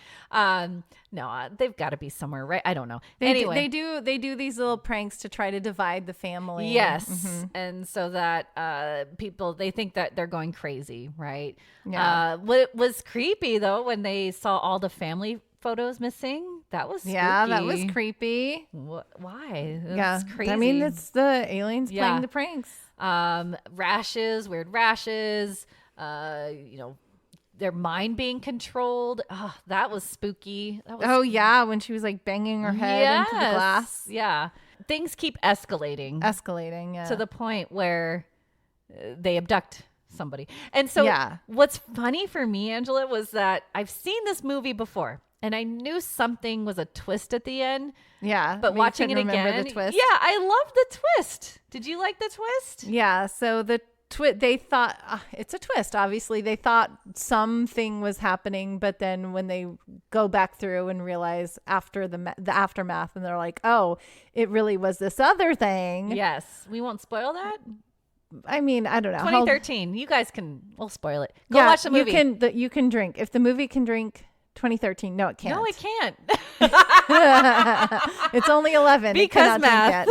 No, they've got to be somewhere, right? I don't know. They do these little pranks to try to divide the family. Yes, and so that people, they think that they're going crazy, right? Yeah. What was creepy though, when they saw all the family photos missing, that was spooky. Yeah, that was creepy. Why? That's crazy. I mean, it's the aliens playing the pranks. Rashes, weird rashes. Their mind being controlled. Oh, that was spooky. When she was like banging her head into the glass. Yeah. Things keep escalating, yeah. To the point where they abduct somebody. And so what's funny for me, Angela, was that I've seen this movie before and I knew something was a twist at the end. Yeah. But watching it again. The twist. Yeah, I love the twist. Did you like the twist? Yeah. So they thought it's a twist. Obviously, they thought something was happening, but then when they go back through and realize after the aftermath, and they're like, "Oh, it really was this other thing." Yes, we won't spoil that. I mean, I don't know. 2013. You guys we'll spoil it. Go watch the movie. You can drink. If the movie can drink 2013, no, it can't. No, it can't. It's only 11 because math.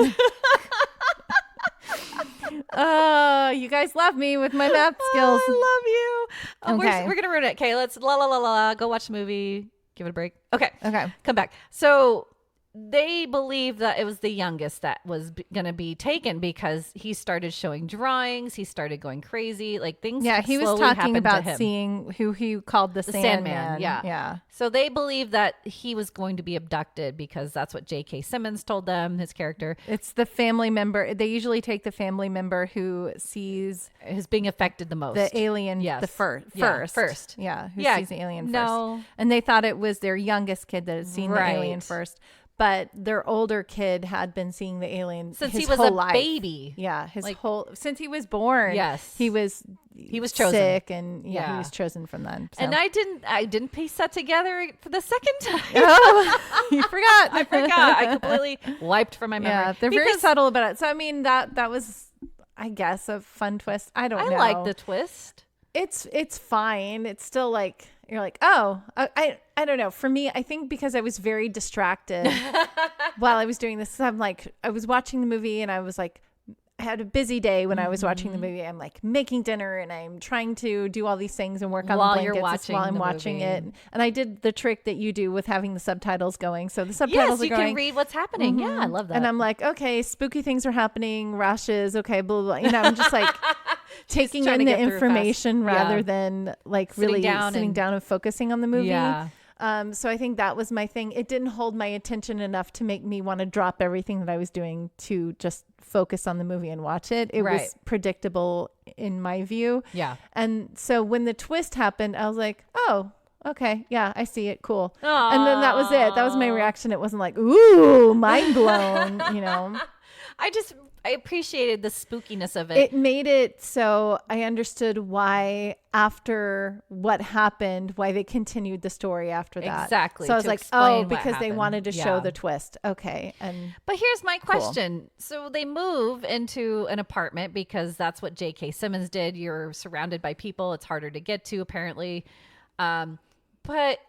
You guys love me with my math skills. I love you. Okay. We're gonna ruin it. Okay, let's go watch the movie. Give it a break. Okay. Come back. So they believe that it was the youngest that was going to be taken because he started showing drawings. He started going crazy. Like things. Yeah, he was talking about seeing who he called the Sandman. Yeah. So they believe that he was going to be abducted because that's what J.K. Simmons told them, his character. It's the family member. They usually take the family member who sees who's being affected the most. The alien first. Yeah, who sees the alien first. No. And they thought it was their youngest kid that had seen the alien first. but their older kid had been seeing the alien since his he was whole a life. baby. Yeah, since he was born. Yes, he was chosen. sick, and he was chosen from then. So. And I didn't piece that together for the second time. Oh, you forgot. I forgot. I completely wiped from my memory. Yeah, they're very subtle about it. So I mean, that was, I guess, a fun twist. I don't know. I like the twist. It's fine. It's still like, you're like, oh, I don't know. For me, I think because I was very distracted while I was doing this, I'm like, I was watching the movie and I was like, I had a busy day when I was watching the movie. I'm like making dinner and I'm trying to do all these things and work on the blankets while I'm watching it. And I did the trick that you do with having the subtitles going. So the subtitles are going. Yes, you can read what's happening. Yeah, I love that. And I'm like, okay, spooky things are happening, rashes. Okay, blah, blah, blah. You know, I'm just like taking in the information rather than like sitting down and focusing on the movie. Yeah. So I think that was my thing. It didn't hold my attention enough to make me want to drop everything that I was doing to just focus on the movie and watch it. It was predictable in my view. Yeah. And so when the twist happened, I was like, oh, okay. Yeah, I see it. Cool. Aww. And then that was it. That was my reaction. It wasn't like, ooh, mind blown, you know. I appreciated the spookiness of it. It made it so I understood why after what happened, why they continued the story after that. Exactly. So I was like, oh, because they wanted to show the twist. Okay. But here's my question. Cool. So they move into an apartment because that's what J.K. Simmons did. You're surrounded by people. It's harder to get to, apparently. But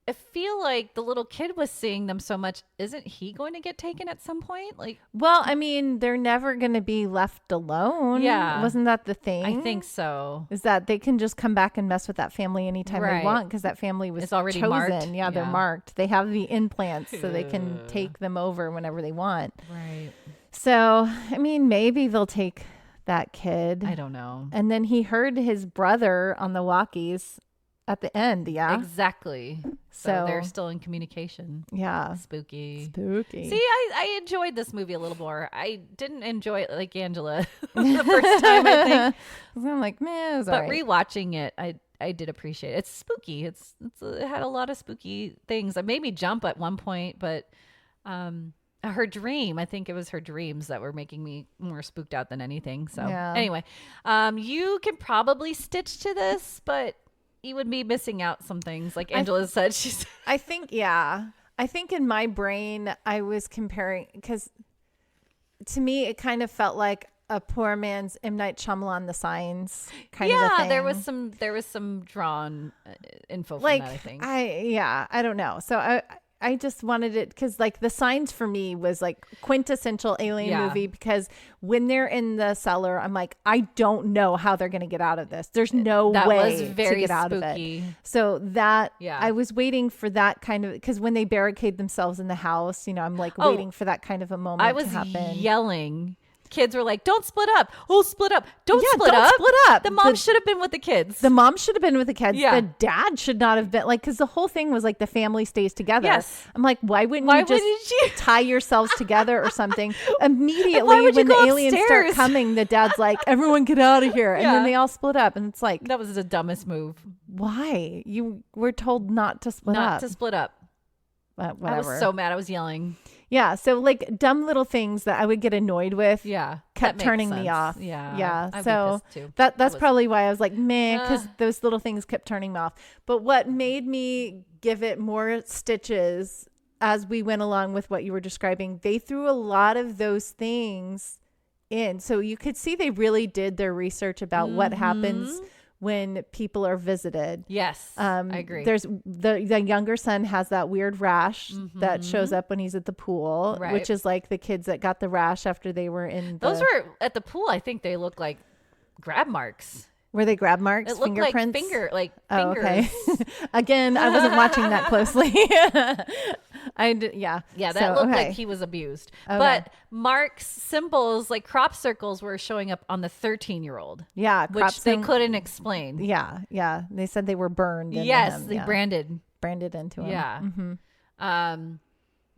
I feel like the little kid was seeing them so much. Isn't he going to get taken at some point? Like, well, I mean, they're never going to be left alone. Yeah. Wasn't that the thing? I think so. Is that they can just come back and mess with that family anytime they want because that family was already chosen. Marked. Yeah, they're marked. They have the implants so they can take them over whenever they want. Right. So, I mean, maybe they'll take that kid. I don't know. And then he heard his brother on the walkies at the end. Yeah, exactly. So they're still in communication. Yeah. Spooky. See, I enjoyed this movie a little more. I didn't enjoy it like Angela the first time, I think. I'm like, man, it was but all right. Rewatching it, I did appreciate it. It's spooky. It had a lot of spooky things. It made me jump at one point, but her dream, I think it was her dreams that were making me more spooked out than anything. So anyway, you can probably stitch to this, but you would be missing out some things, like Angela said. I think in my brain I was comparing, because to me it kind of felt like a poor man's M. Night Shyamalan, The Signs kind of a thing. There was some drawn info from like that, I think. I don't know. So I just wanted it because like The Signs for me was like quintessential alien movie, because when they're in the cellar, I'm like, I don't know how they're going to get out of this. There's no way to get out of it. So that I was waiting for that kind of, because when they barricade themselves in the house, you know, I'm like waiting for that kind of a moment to happen. I was yelling. Kids were like, don't split up. Oh, split up. Don't split up. The mom should have been with the kids. The mom should have been with the kids. Yeah. The dad should not have been, like, because the whole thing was like the family stays together. Yes. I'm like, why wouldn't you tie yourselves together or something? Immediately when the aliens start coming, the dad's like, everyone get out of here. And then they all split up. And it's like, that was the dumbest move. Why? You were told not to split up. Not to split up. But whatever. I was so mad. I was yelling. Yeah, so like dumb little things that I would get annoyed with kept turning me off. Yeah. So that's probably why I was like, meh, because those little things kept turning me off. But what made me give it more stitches as we went along with what you were describing, they threw a lot of those things in. So you could see they really did their research about what happens when people are visited. Yes, I agree. There's the younger son has that weird rash that shows up when he's at the pool, which is like the kids that got the rash after they were in those were at the pool. I think they look like grab marks. Were they grab marks? It looked fingerprints? like fingers. Okay. Again, I wasn't watching that closely. Yeah, that looked like he was abused. Okay. But Mark's symbols, like crop circles, were showing up on the 13-year-old. Yeah, which they couldn't explain. Yeah. They said they were burned. Yes, they branded into him. Yeah.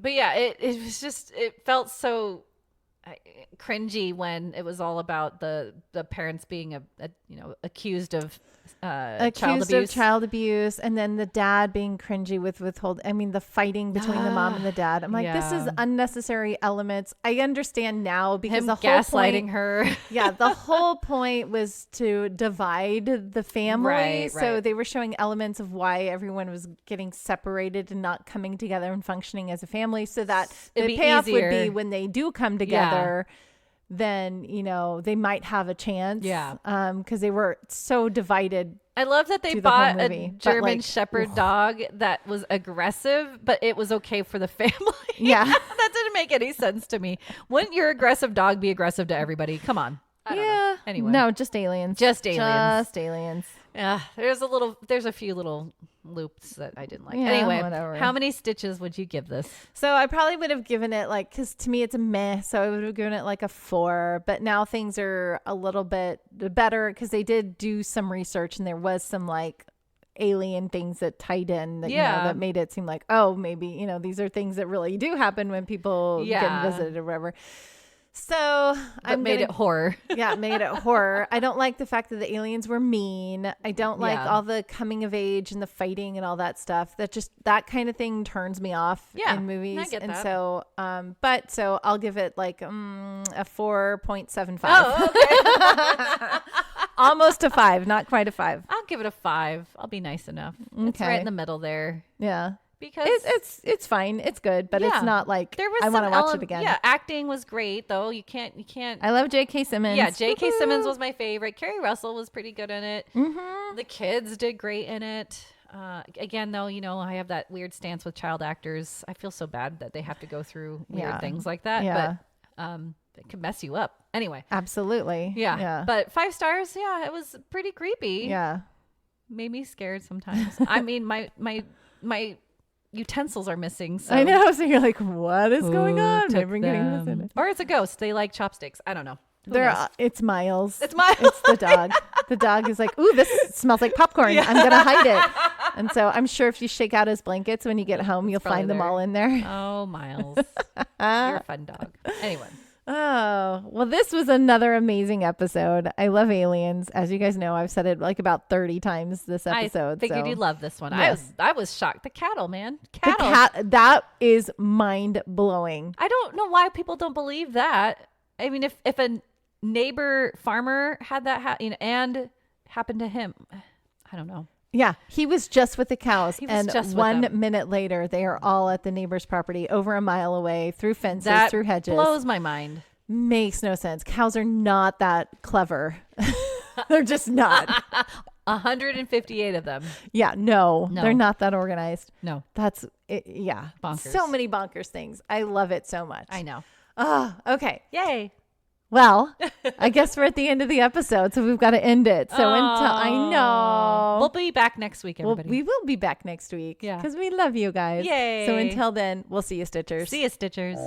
But yeah, it was just, it felt so cringy when it was all about the parents being accused of accused of child abuse, and then the dad being cringy with the fighting between the mom and the dad. I'm like, this is unnecessary elements. I understand now because the whole gaslighting her. Yeah, the whole point was to divide the family. Right. So they were showing elements of why everyone was getting separated and not coming together and functioning as a family, so that the payoff would be when they do come together. Yeah. Then, they might have a chance. Yeah. Because they were so divided. I love that they bought a German Shepherd dog that was aggressive, but it was okay for the family. Yeah. That didn't make any sense to me. Wouldn't your aggressive dog be aggressive to everybody? Come on. I don't know. Anyway. No, just aliens. Just aliens. Yeah. There's a few little loops that I didn't like. Yeah, anyway, whatever. How many stitches would you give this? So I probably would have given it because to me it's a meh. So I would have given it like a 4. But now things are a little bit better because they did do some research and there was some alien things that tied in that, that made it seem like, oh, maybe, these are things that really do happen when people get visited or whatever. So I made it horror. Yeah, made it horror. I don't like the fact that the aliens were mean. I don't like all the coming of age and the fighting and all that stuff. That kind of thing turns me off in movies. I get that. So, so I'll give it a 4.75. Oh, okay. Almost a 5, not quite a 5. I'll give it a 5. I'll be nice enough. Okay. It's right in the middle there. Yeah. Because it's fine, it's good, but it's not like there was I want to watch it again. Yeah, acting was great though. You can't. I love J.K. Simmons. Yeah, J.K. Simmons was my favorite. Kerry Russell was pretty good in it. Mm-hmm. The kids did great in it. Again, though, I have that weird stance with child actors. I feel so bad that they have to go through weird things like that. Yeah. But it can mess you up. Anyway, absolutely. Yeah. But 5 stars. Yeah, it was pretty creepy. Yeah, made me scared sometimes. I mean, my utensils are missing. So. I know. So you're like, what is going on? Or it's a ghost. They like chopsticks. I don't know. It's Miles. It's Miles. It's the dog. The dog is like, ooh, this smells like popcorn. Yeah. I'm going to hide it. And so I'm sure if you shake out his blankets when you get home, you'll find them all in there. Oh, Miles. You're a fun dog. Anyway. Oh, well, this was another amazing episode. I love aliens. As you guys know, I've said it about 30 times this episode. I figured you'd love this one. Yes. I was shocked. The cattle, man. That is mind blowing. I don't know why people don't believe that. I mean, if a neighbor farmer had that and happened to him, I don't know. Yeah, he was just with the cows, and 1 minute later, they are all at the neighbor's property, over a mile away, through fences, through hedges. Blows my mind. Makes no sense. Cows are not that clever. They're just not. 158 of them. Yeah, no, they're not that organized. No, that's it. Yeah, bonkers. So many bonkers things. I love it so much. I know. Oh, okay. Yay. Well, I guess we're at the end of the episode, so we've got to end it. So I know. We'll be back next week, everybody. We will be back next week. Yeah. Because we love you guys. Yay. So until then, we'll see you, Stitchers. See you, Stitchers.